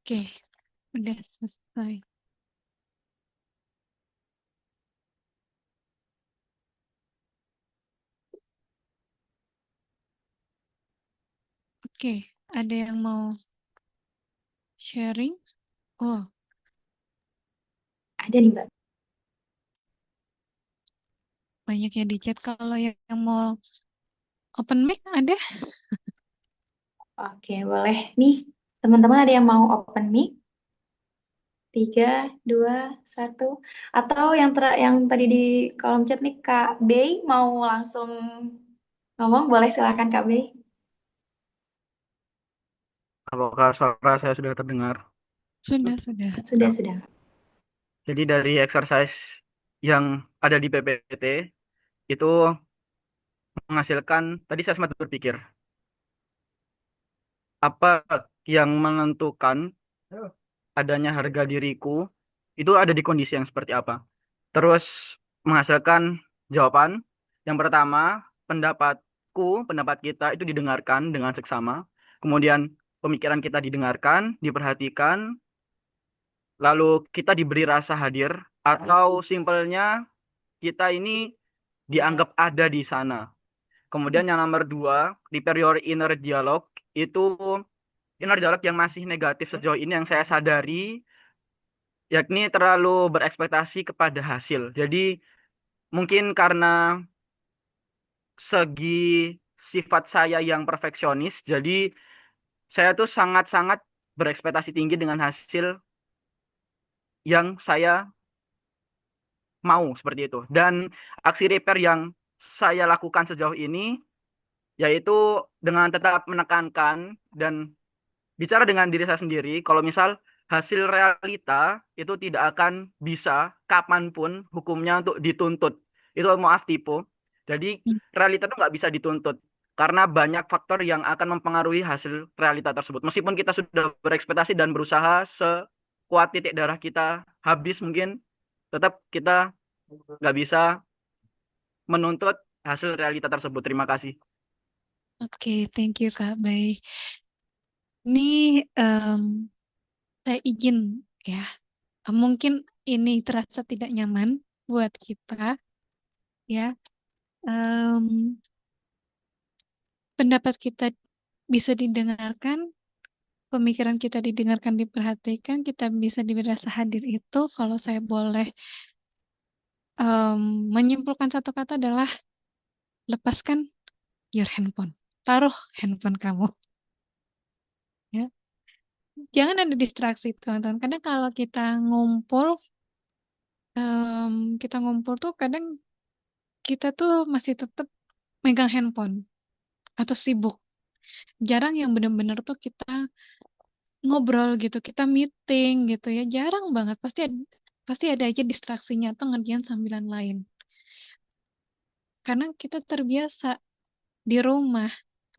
Oke, udah selesai. Oke, ada yang mau sharing? Oh, Ada nih, Mbak. banyak ya di chat. Kalau yang mau open mic ada? Oke, boleh. Nih, teman-teman ada yang mau open mic? 3, 2, 1. Atau yang tadi di kolom chat nih, Kak Bey mau langsung ngomong? Boleh, silakan Kak Bey. Apakah suara saya sudah terdengar? Sudah, sudah. Sudah, Ya. sudah. Jadi dari exercise yang ada di PPT itu menghasilkan, tadi saya sempat berpikir, apa yang menentukan adanya harga diriku itu ada di kondisi yang seperti apa. Terus menghasilkan jawaban. Yang pertama, pendapat kita itu didengarkan dengan seksama. Kemudian pemikiran kita didengarkan, diperhatikan, lalu kita diberi rasa hadir, atau simpelnya kita ini dianggap ada di sana. Kemudian yang nomor dua, repair your inner dialogue, itu inner dialogue yang masih negatif sejauh ini yang saya sadari, yakni terlalu berekspektasi kepada hasil. Jadi mungkin karena segi sifat saya yang perfeksionis, jadi saya tuh sangat-sangat berekspektasi tinggi dengan hasil yang saya mau seperti itu. Dan aksi repair yang saya lakukan sejauh ini yaitu dengan tetap menekankan dan bicara dengan diri saya sendiri, kalau misal hasil realita itu tidak akan bisa kapanpun hukumnya untuk dituntut. Itu maaf tipu. Jadi Hmm. realita itu nggak bisa dituntut karena banyak faktor yang akan mempengaruhi hasil realita tersebut. Meskipun kita sudah berekspektasi dan berusaha sekuat titik darah kita habis mungkin, tetap kita nggak bisa menuntut hasil realita tersebut. Terima kasih. Oke, thank you Kak. Baik. Ini saya izin ya. Mungkin ini terasa tidak nyaman buat kita ya. Em, Pendapat kita bisa didengarkan, pemikiran kita didengarkan, diperhatikan, kita bisa diberi rasa hadir itu kalau saya boleh menyimpulkan satu kata adalah lepaskan your handphone. Taruh handphone kamu. Ya. Jangan ada distraksi, teman-teman. Kadang kalau kita ngumpul tuh kadang kita tuh masih tetap megang handphone atau sibuk. Jarang yang benar-benar tuh kita ngobrol gitu, kita meeting gitu ya. Jarang banget. Pasti ada aja distraksinya atau ngerjain sambilan lain. Karena kita terbiasa di rumah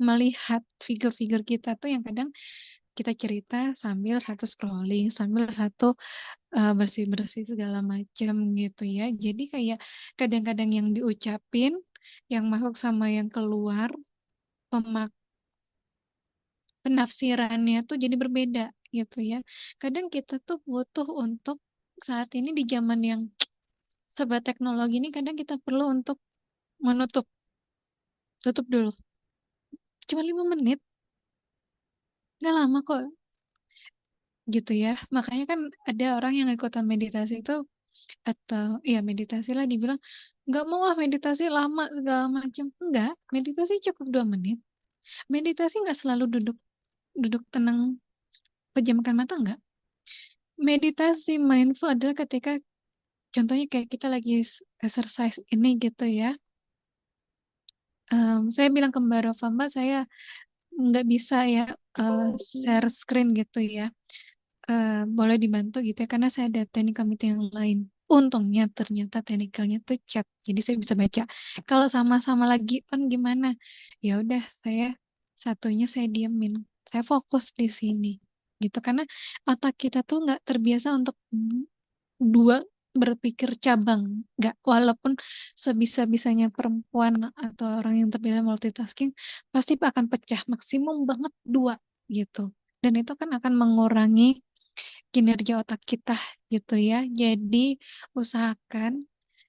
melihat figur-figur kita tuh yang kadang kita cerita sambil satu scrolling, sambil satu bersih-bersih segala macam gitu ya. Jadi kayak kadang-kadang yang diucapin, yang masuk sama yang keluar, pemak penafsirannya tuh jadi berbeda gitu ya. Kadang kita tuh butuh untuk saat ini di zaman yang serba teknologi ini kadang kita perlu untuk menutup, tutup dulu. Cuma 5 menit, nggak lama kok gitu ya. Makanya kan ada orang yang ikutan meditasi itu atau ya meditasi lah dibilang nggak mau ah meditasi lama segala macam. Enggak, meditasi cukup 2 menit. Meditasi nggak selalu duduk duduk tenang pejamkan mata enggak. Meditasi mindful adalah ketika contohnya kayak kita lagi exercise ini gitu ya. Saya bilang ke Mbak Rova, Mbak saya nggak bisa ya share screen gitu ya. Boleh dibantu gitu ya karena saya ada technical meeting yang lain. Untungnya ternyata technicalnya tuh chat, jadi saya bisa baca. Kalau sama-sama lagi on gimana? Ya udah saya satunya saya diemin, saya fokus di sini gitu karena otak kita tuh nggak terbiasa untuk dua berpikir cabang, nggak walaupun sebisa-bisanya perempuan atau orang yang terbiasa multitasking pasti akan pecah maksimum banget dua gitu. Dan itu kan akan mengurangi kinerja otak kita gitu ya. Jadi usahakan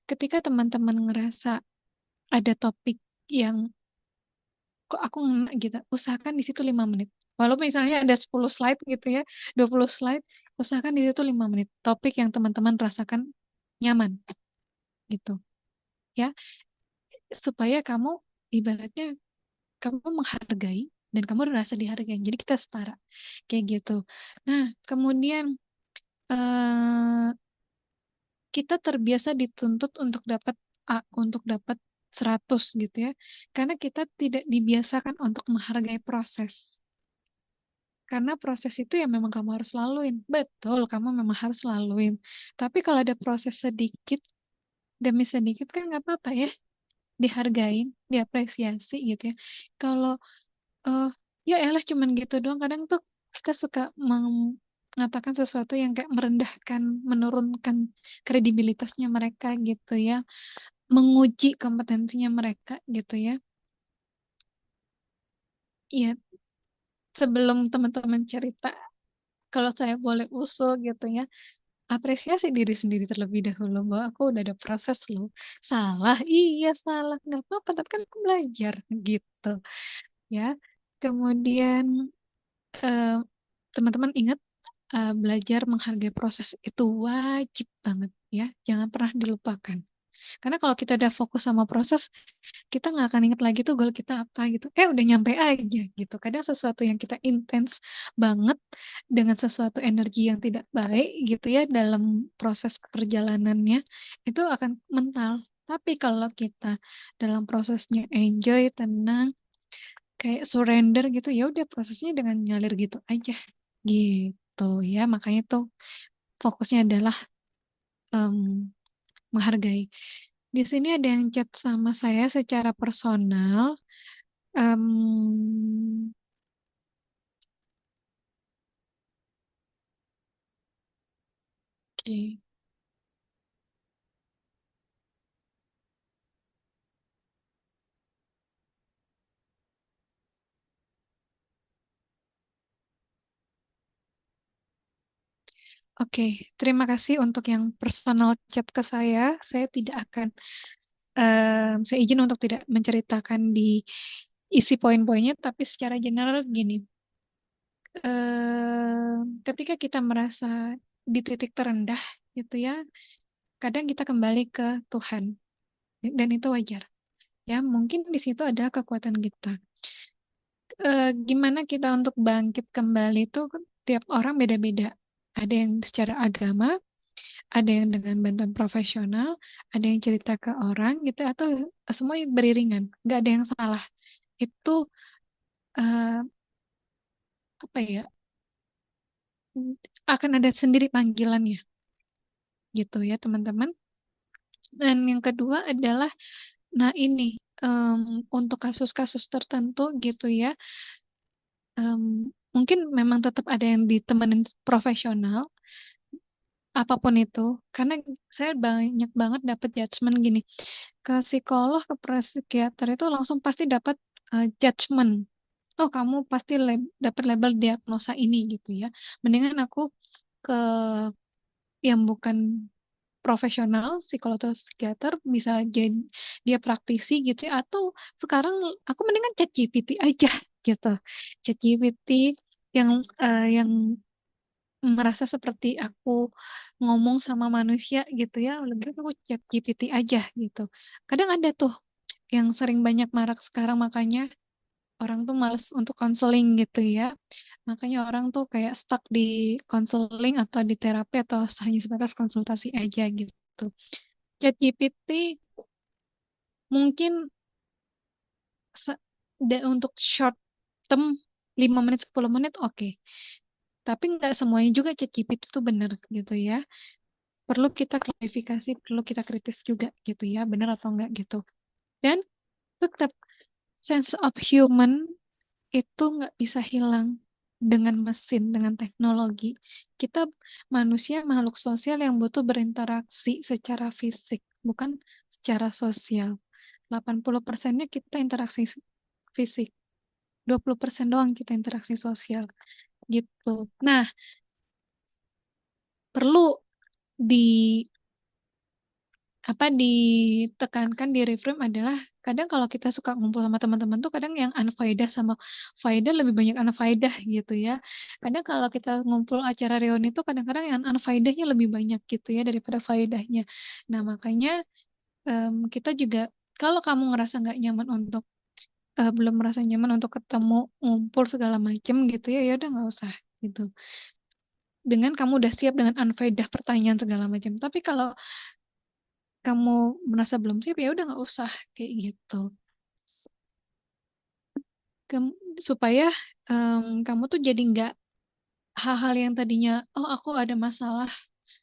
ketika teman-teman ngerasa ada topik yang kok aku ngena gitu, usahakan di situ 5 menit. Walaupun misalnya ada 10 slide gitu ya, 20 slide, usahakan di situ 5 menit. Topik yang teman-teman rasakan nyaman gitu ya, supaya kamu ibaratnya kamu menghargai dan kamu merasa dihargai. Jadi kita setara kayak gitu. Nah, kemudian eh, kita terbiasa dituntut untuk dapat A, untuk dapat 100 gitu ya. Karena kita tidak dibiasakan untuk menghargai proses. Karena proses itu ya memang kamu harus laluin. Betul, kamu memang harus laluin. Tapi kalau ada proses sedikit demi sedikit kan nggak apa-apa ya. Dihargain, diapresiasi gitu ya. Kalau eh ya elah cuman gitu doang. Kadang tuh kita suka mengatakan sesuatu yang kayak merendahkan, menurunkan kredibilitasnya mereka gitu ya, menguji kompetensinya mereka gitu ya. Iya, sebelum teman-teman cerita, kalau saya boleh usul gitu ya, apresiasi diri sendiri terlebih dahulu bahwa aku udah ada proses loh. Salah, iya salah, nggak apa-apa, tapi kan aku belajar gitu ya. Kemudian eh, teman-teman ingat belajar menghargai proses itu wajib banget ya, jangan pernah dilupakan. Karena kalau kita udah fokus sama proses, kita nggak akan ingat lagi tuh goal kita apa gitu. Udah nyampe aja gitu. Kadang sesuatu yang kita intens banget dengan sesuatu energi yang tidak baik gitu ya dalam proses perjalanannya itu akan mental. Tapi kalau kita dalam prosesnya enjoy, tenang, kayak surrender gitu, ya udah prosesnya dengan ngalir gitu aja gitu ya. Makanya tuh fokusnya adalah em, menghargai. Di sini ada yang chat sama saya secara personal. Em, oke, oke. Terima kasih untuk yang personal chat ke saya. Saya tidak akan, saya izin untuk tidak menceritakan di isi poin-poinnya, tapi secara general gini. Ketika kita merasa di titik terendah, gitu ya, kadang kita kembali ke Tuhan, dan itu wajar. Ya, mungkin di situ adalah kekuatan kita. Gimana kita untuk bangkit kembali itu tiap orang beda-beda. Ada yang secara agama, ada yang dengan bantuan profesional, ada yang cerita ke orang gitu, atau semua beriringan. Nggak ada yang salah. Itu eh, apa ya? Akan ada sendiri panggilannya, gitu ya teman-teman. Dan yang kedua adalah, nah ini untuk kasus-kasus tertentu gitu ya, em, mungkin memang tetap ada yang ditemenin profesional, apapun itu. Karena saya banyak banget dapat judgement gini, ke psikolog, ke psikiater itu langsung pasti dapat judgement. Oh, kamu pasti dapat label diagnosa ini gitu ya. Mendingan aku ke yang bukan profesional, psikolog atau psikiater, bisa jadi dia praktisi gitu ya. Atau sekarang aku mendingan chat GPT aja gitu. Chat GPT yang merasa seperti aku ngomong sama manusia gitu ya, lebih baik aku chat GPT aja gitu. Kadang ada tuh yang sering banyak marak sekarang, makanya orang tuh males untuk konseling gitu ya. Makanya orang tuh kayak stuck di konseling atau di terapi atau hanya sebatas konsultasi aja gitu. ChatGPT mungkin untuk short term 5 menit 10 menit oke. Tapi nggak semuanya juga ChatGPT itu benar gitu ya. Perlu kita klarifikasi, perlu kita kritis juga gitu ya, benar atau enggak gitu. Dan tetap sense of human itu nggak bisa hilang dengan mesin, dengan teknologi. Kita manusia makhluk sosial yang butuh berinteraksi secara fisik, bukan secara sosial. 80%-nya kita interaksi fisik, 20% doang kita interaksi sosial gitu. Nah, perlu di ditekankan di reframe adalah kadang kalau kita suka ngumpul sama teman-teman tuh kadang yang unfaedah sama faedah lebih banyak unfaedah gitu ya. Kadang kalau kita ngumpul acara reuni tuh kadang-kadang yang unfaedahnya lebih banyak gitu ya daripada faedahnya. Nah, makanya kita juga kalau kamu ngerasa nggak nyaman untuk belum merasa nyaman untuk ketemu ngumpul segala macem gitu ya, ya udah nggak usah gitu. Dengan kamu udah siap dengan unfaedah pertanyaan segala macam. Tapi kalau kamu merasa belum siap ya udah nggak usah kayak gitu. Supaya kamu tuh jadi nggak hal-hal yang tadinya oh aku ada masalah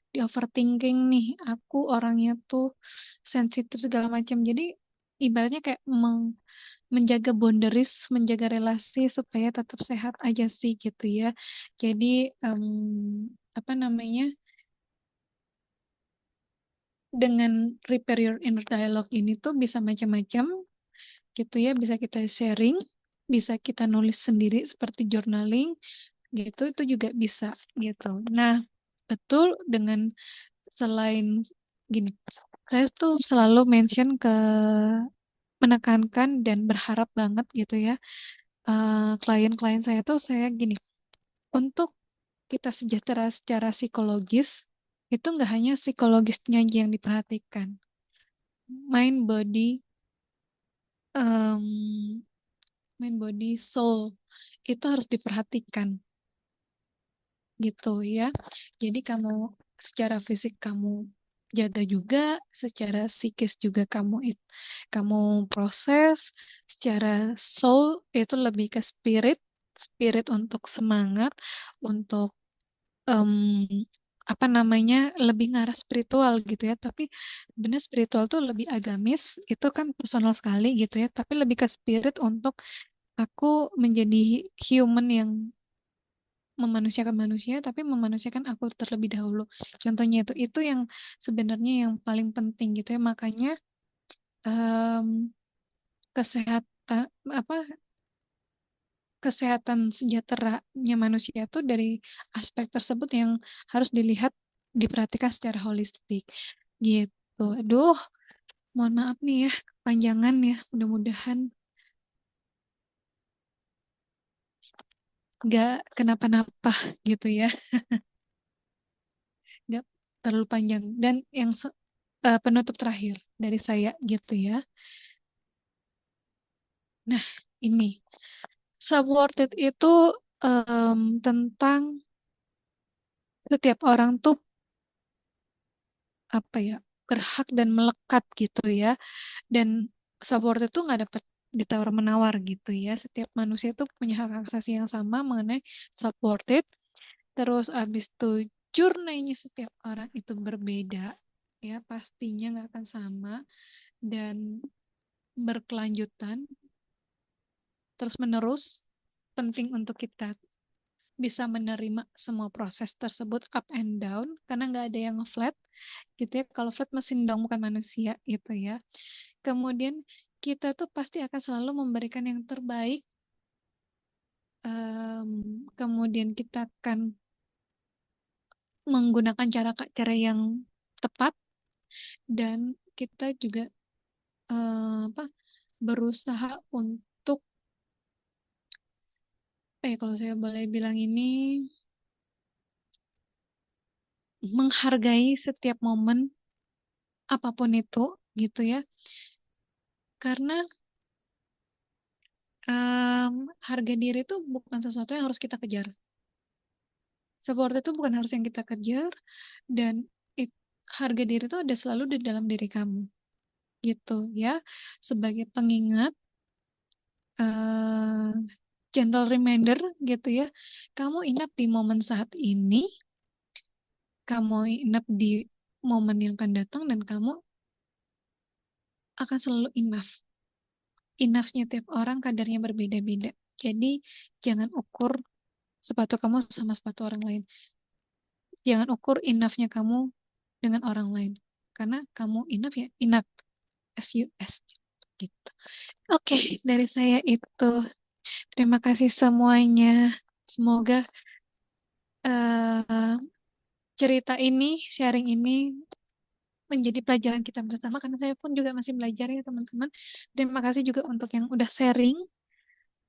di overthinking nih, aku orangnya tuh sensitif segala macam. Jadi ibaratnya kayak menjaga boundaries, menjaga relasi supaya tetap sehat aja sih gitu ya. Jadi apa namanya? Dengan repair your inner dialogue ini tuh bisa macam-macam gitu ya, bisa kita sharing, bisa kita nulis sendiri seperti journaling gitu, itu juga bisa gitu. Nah, betul dengan selain gini, saya tuh selalu mention ke menekankan dan berharap banget gitu ya, klien-klien saya tuh saya gini, untuk kita sejahtera secara psikologis, itu nggak hanya psikologisnya aja yang diperhatikan, mind, body, em, soul, itu harus diperhatikan gitu ya. Jadi kamu secara fisik kamu jaga juga, secara psikis juga kamu proses, secara soul itu lebih ke spirit, spirit untuk semangat, untuk em, apa namanya lebih ngarah spiritual gitu ya. Tapi benar spiritual tuh lebih agamis, itu kan personal sekali gitu ya. Tapi lebih ke spirit untuk aku menjadi human yang memanusiakan manusia, tapi memanusiakan aku terlebih dahulu. Contohnya itu yang sebenarnya yang paling penting gitu ya. Makanya em, kesehatan apa kesehatan sejahteranya manusia itu dari aspek tersebut yang harus dilihat, diperhatikan secara holistik gitu. Aduh, mohon maaf nih ya, kepanjangan ya. Mudah-mudahan nggak kenapa-napa gitu ya, nggak terlalu panjang. Dan yang penutup terakhir dari saya gitu ya. Nah, ini self-worth itu tentang setiap orang tuh apa ya berhak dan melekat gitu ya. Dan self-worth itu nggak dapat ditawar-menawar gitu ya. Setiap manusia tuh punya hak asasi yang sama mengenai self-worth. Terus abis itu journey-nya setiap orang itu berbeda ya, pastinya nggak akan sama dan berkelanjutan terus-menerus. Penting untuk kita bisa menerima semua proses tersebut up and down karena nggak ada yang flat gitu ya. Kalau flat mesin dong bukan manusia gitu ya. Kemudian kita tuh pasti akan selalu memberikan yang terbaik. Kemudian kita akan menggunakan cara yang tepat dan kita juga apa berusaha untuk kalau saya boleh bilang ini menghargai setiap momen apapun itu gitu ya, karena harga diri itu bukan sesuatu yang harus kita kejar. Support itu bukan harus yang kita kejar dan harga diri itu ada selalu di dalam diri kamu gitu ya, sebagai pengingat, uh, gentle reminder gitu ya, kamu inap di momen saat ini, kamu inap di momen yang akan datang dan kamu akan selalu enough. Enough-nya tiap orang kadarnya berbeda-beda. Jadi jangan ukur sepatu kamu sama sepatu orang lain. Jangan ukur enough-nya kamu dengan orang lain. Karena kamu enough ya enough. SUS gitu. Oke, dari saya itu. Terima kasih semuanya. Semoga cerita ini, sharing ini menjadi pelajaran kita bersama karena saya pun juga masih belajar ya teman-teman. Terima kasih juga untuk yang udah sharing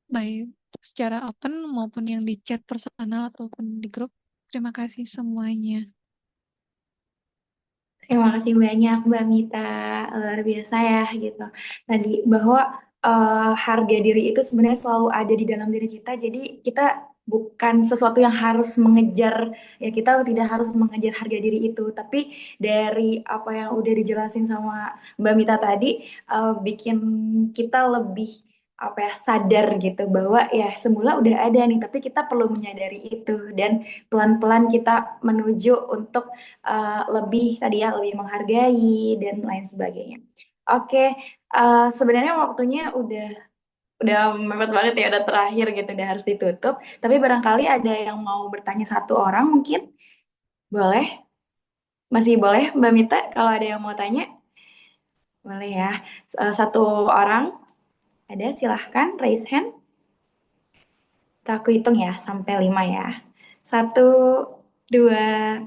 baik secara open maupun yang di chat personal ataupun di grup. Terima kasih semuanya. Terima kasih banyak Mbak Mita, luar biasa ya gitu. Tadi bahwa harga diri itu sebenarnya selalu ada di dalam diri kita, jadi kita bukan sesuatu yang harus mengejar, ya kita tidak harus mengejar harga diri itu, tapi dari apa yang udah dijelasin sama Mbak Mita tadi, bikin kita lebih apa ya sadar gitu bahwa ya semula udah ada nih, tapi kita perlu menyadari itu dan pelan-pelan kita menuju untuk lebih tadi ya lebih menghargai dan lain sebagainya. Oke, sebenarnya waktunya udah mepet banget ya, udah terakhir gitu, udah harus ditutup. Tapi barangkali ada yang mau bertanya satu orang mungkin, boleh? Masih boleh Mbak Mita kalau ada yang mau tanya? Boleh ya. Satu orang ada, silahkan raise hand. Aku hitung ya sampai 5 ya. Satu, dua,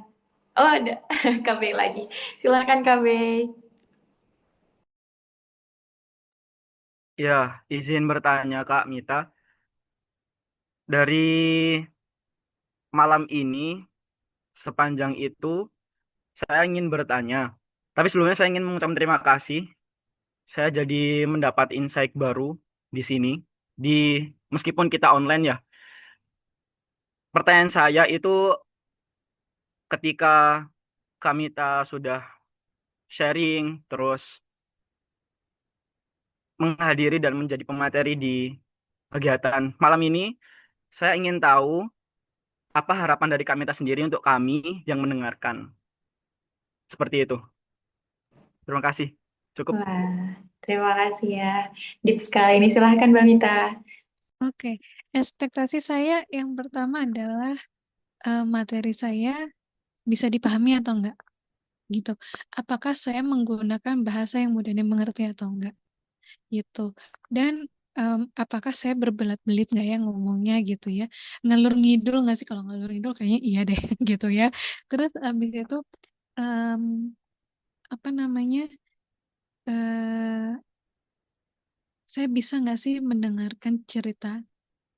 oh ada KB lagi. Silahkan KB. Ya, izin bertanya Kak Mita. Dari malam ini sepanjang itu saya ingin bertanya. Tapi sebelumnya saya ingin mengucapkan terima kasih. Saya jadi mendapat insight baru di sini. Di meskipun kita online ya. Pertanyaan saya itu ketika Kak Mita sudah sharing terus menghadiri dan menjadi pemateri di kegiatan malam ini, saya ingin tahu apa harapan dari Kak Mita sendiri untuk kami yang mendengarkan. Seperti itu. Terima kasih. Cukup. Wah, terima kasih ya. Deep sekali ini. Silahkan Mbak Mita. Oke, ekspektasi saya yang pertama adalah materi saya bisa dipahami atau enggak gitu. Apakah saya menggunakan bahasa yang mudah dimengerti atau enggak gitu. Dan apakah saya berbelat-belit nggak ya ngomongnya gitu ya. Ngalur ngidul nggak sih? Kalau ngalur ngidul kayaknya iya deh gitu ya. Terus abis itu em, apa namanya? eh saya bisa nggak sih mendengarkan cerita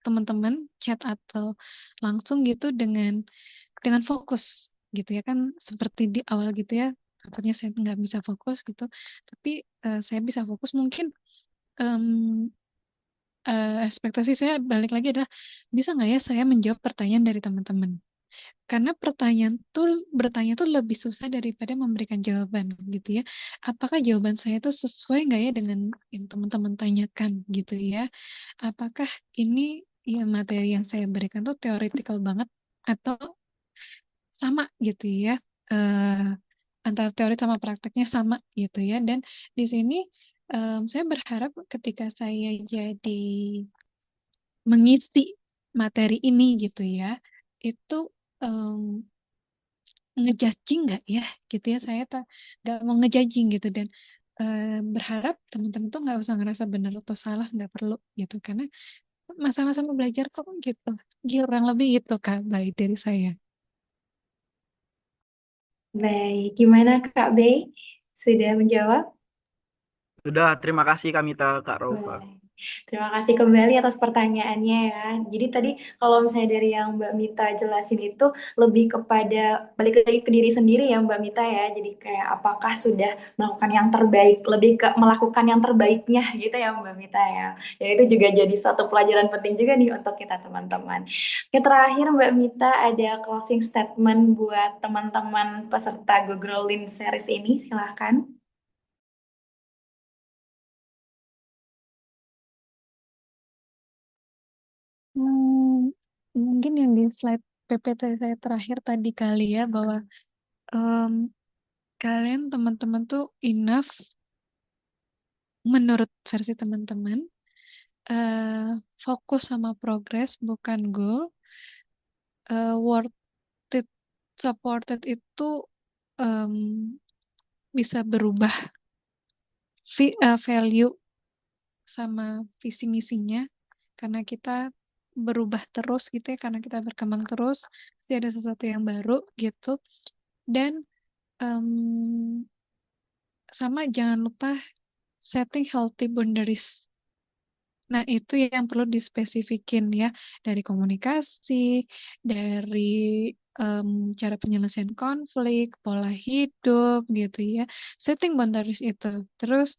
teman-teman chat atau langsung gitu dengan fokus gitu ya kan seperti di awal gitu ya takutnya saya nggak bisa fokus gitu tapi saya bisa fokus mungkin em, ekspektasi saya balik lagi adalah bisa nggak ya saya menjawab pertanyaan dari teman-teman karena bertanya tuh lebih susah daripada memberikan jawaban gitu ya apakah jawaban saya tuh sesuai nggak ya dengan yang teman-teman tanyakan gitu ya apakah ini ya materi yang saya berikan tuh theoretical banget atau sama gitu ya eh, antara teori sama prakteknya sama gitu ya dan di sini saya berharap ketika saya jadi mengisi materi ini gitu ya itu em, ngejudging nggak ya gitu ya saya tak nggak mau ngejudging gitu dan berharap teman-teman tuh nggak usah ngerasa benar atau salah nggak perlu gitu karena masa-masa mau belajar kok gitu kurang lebih itu Kak baik dari saya. Baik, gimana Kak Bey? Sudah menjawab? Sudah, terima kasih Kak Mita, Kak Raufa. Baik. Terima kasih kembali atas pertanyaannya ya. Jadi tadi kalau misalnya dari yang Mbak Mita jelasin itu lebih kepada balik lagi ke diri sendiri ya Mbak Mita ya. Jadi kayak apakah sudah melakukan yang terbaik, lebih ke melakukan yang terbaiknya gitu ya Mbak Mita ya. Ya itu juga jadi satu pelajaran penting juga nih untuk kita teman-teman. Oke, terakhir Mbak Mita ada closing statement buat teman-teman peserta Google Series ini, silahkan. Hmm, mungkin yang di slide PPT saya terakhir tadi kali ya bahwa em, kalian teman-teman tuh enough menurut versi teman-teman eh fokus sama progress bukan goal worth it supported itu em, bisa berubah value sama visi misinya karena kita berubah terus gitu ya, karena kita berkembang terus, pasti ada sesuatu yang baru gitu. Dan em, sama jangan lupa setting healthy boundaries. Nah, itu yang perlu dispesifikin ya, dari komunikasi, dari em, cara penyelesaian konflik, pola hidup gitu ya. Setting boundaries itu. Terus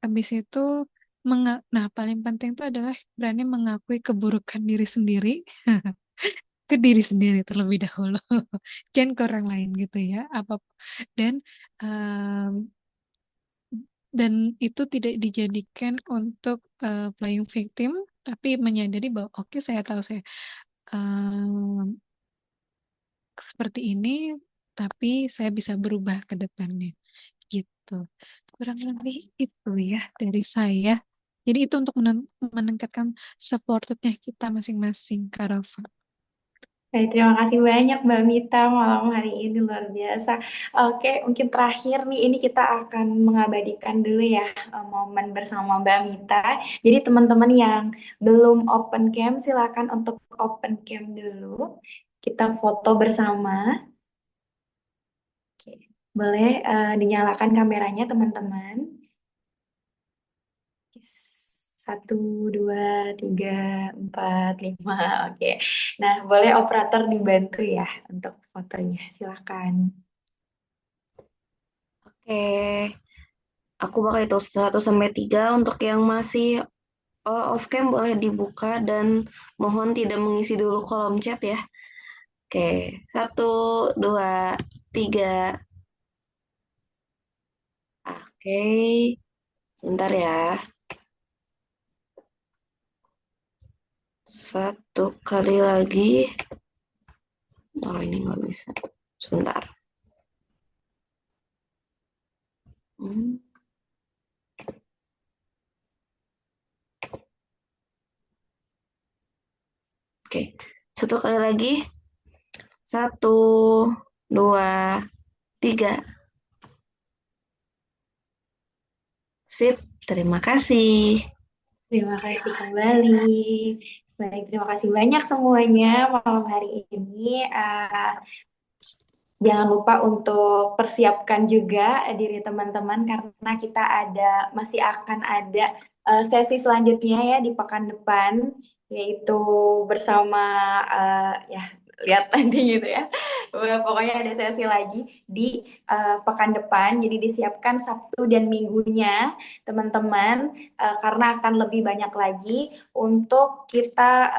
habis itu nah, paling penting itu adalah berani mengakui keburukan diri sendiri ke diri sendiri terlebih dahulu. Jangan ke orang lain gitu ya. Apa dan em, dan itu tidak dijadikan untuk playing victim, tapi menyadari bahwa oke, saya tahu saya em, seperti ini, tapi saya bisa berubah ke depannya gitu. Kurang lebih itu ya dari saya. Jadi itu untuk meningkatkan supportednya kita masing-masing, Kak Rafa. Baik, terima kasih banyak Mbak Mita malam hari ini luar biasa. Oke, mungkin terakhir nih ini kita akan mengabadikan dulu ya momen bersama Mbak Mita. Jadi teman-teman yang belum open cam silakan untuk open cam dulu. Kita foto bersama. Oke. Boleh dinyalakan kameranya teman-teman. Satu, dua, tiga, empat, lima. Oke. Nah, boleh operator dibantu ya untuk fotonya. Silakan. Oke, aku bakal hitung 1 sampai 3. Untuk yang masih off cam boleh dibuka dan mohon tidak mengisi dulu kolom chat ya. Oke, 1, 2, 3. Oke, sebentar ya. 1 kali lagi. Oh, ini nggak bisa. Sebentar. Oke, 1 kali lagi. 1, 2, 3. Sip, terima kasih. Terima kasih kembali. Baik, terima kasih banyak semuanya malam hari ini. Jangan lupa untuk persiapkan juga diri teman-teman karena kita masih akan ada sesi selanjutnya ya di pekan depan, yaitu bersama ya lihat nanti gitu ya. Pokoknya ada sesi lagi di pekan depan. Jadi disiapkan Sabtu dan Minggunya teman-teman, karena akan lebih banyak lagi untuk kita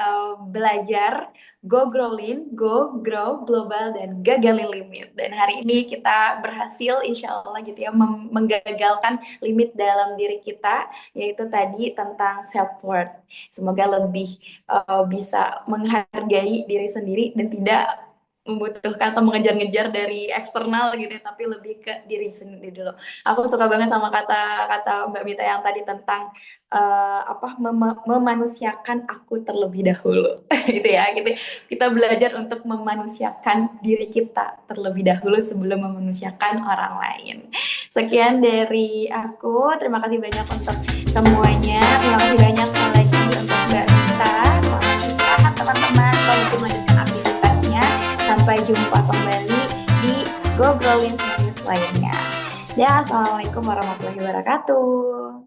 belajar Go Grow Lean, Go Grow Global, dan gagalin limit. Dan hari ini kita berhasil insya Allah gitu ya menggagalkan limit dalam diri kita, yaitu tadi tentang self-worth. Semoga lebih bisa menghargai diri sendiri dan tidak membutuhkan atau mengejar-ngejar dari eksternal gitu ya, tapi lebih ke diri sendiri dulu. Aku suka banget sama kata-kata Mbak Mita yang tadi tentang memanusiakan aku terlebih dahulu. Gitu ya, gitu. Kita belajar untuk memanusiakan diri kita terlebih dahulu sebelum memanusiakan orang lain. Sekian dari aku. Terima kasih banyak untuk semuanya. Terima kasih banyak sekali lagi untuk Mbak Mita. Selamat istirahat teman-teman. Selamat melanjutkan aktivitasnya. Sampai jumpa kembali di Go Growing Series lainnya. Ya, assalamualaikum warahmatullahi wabarakatuh.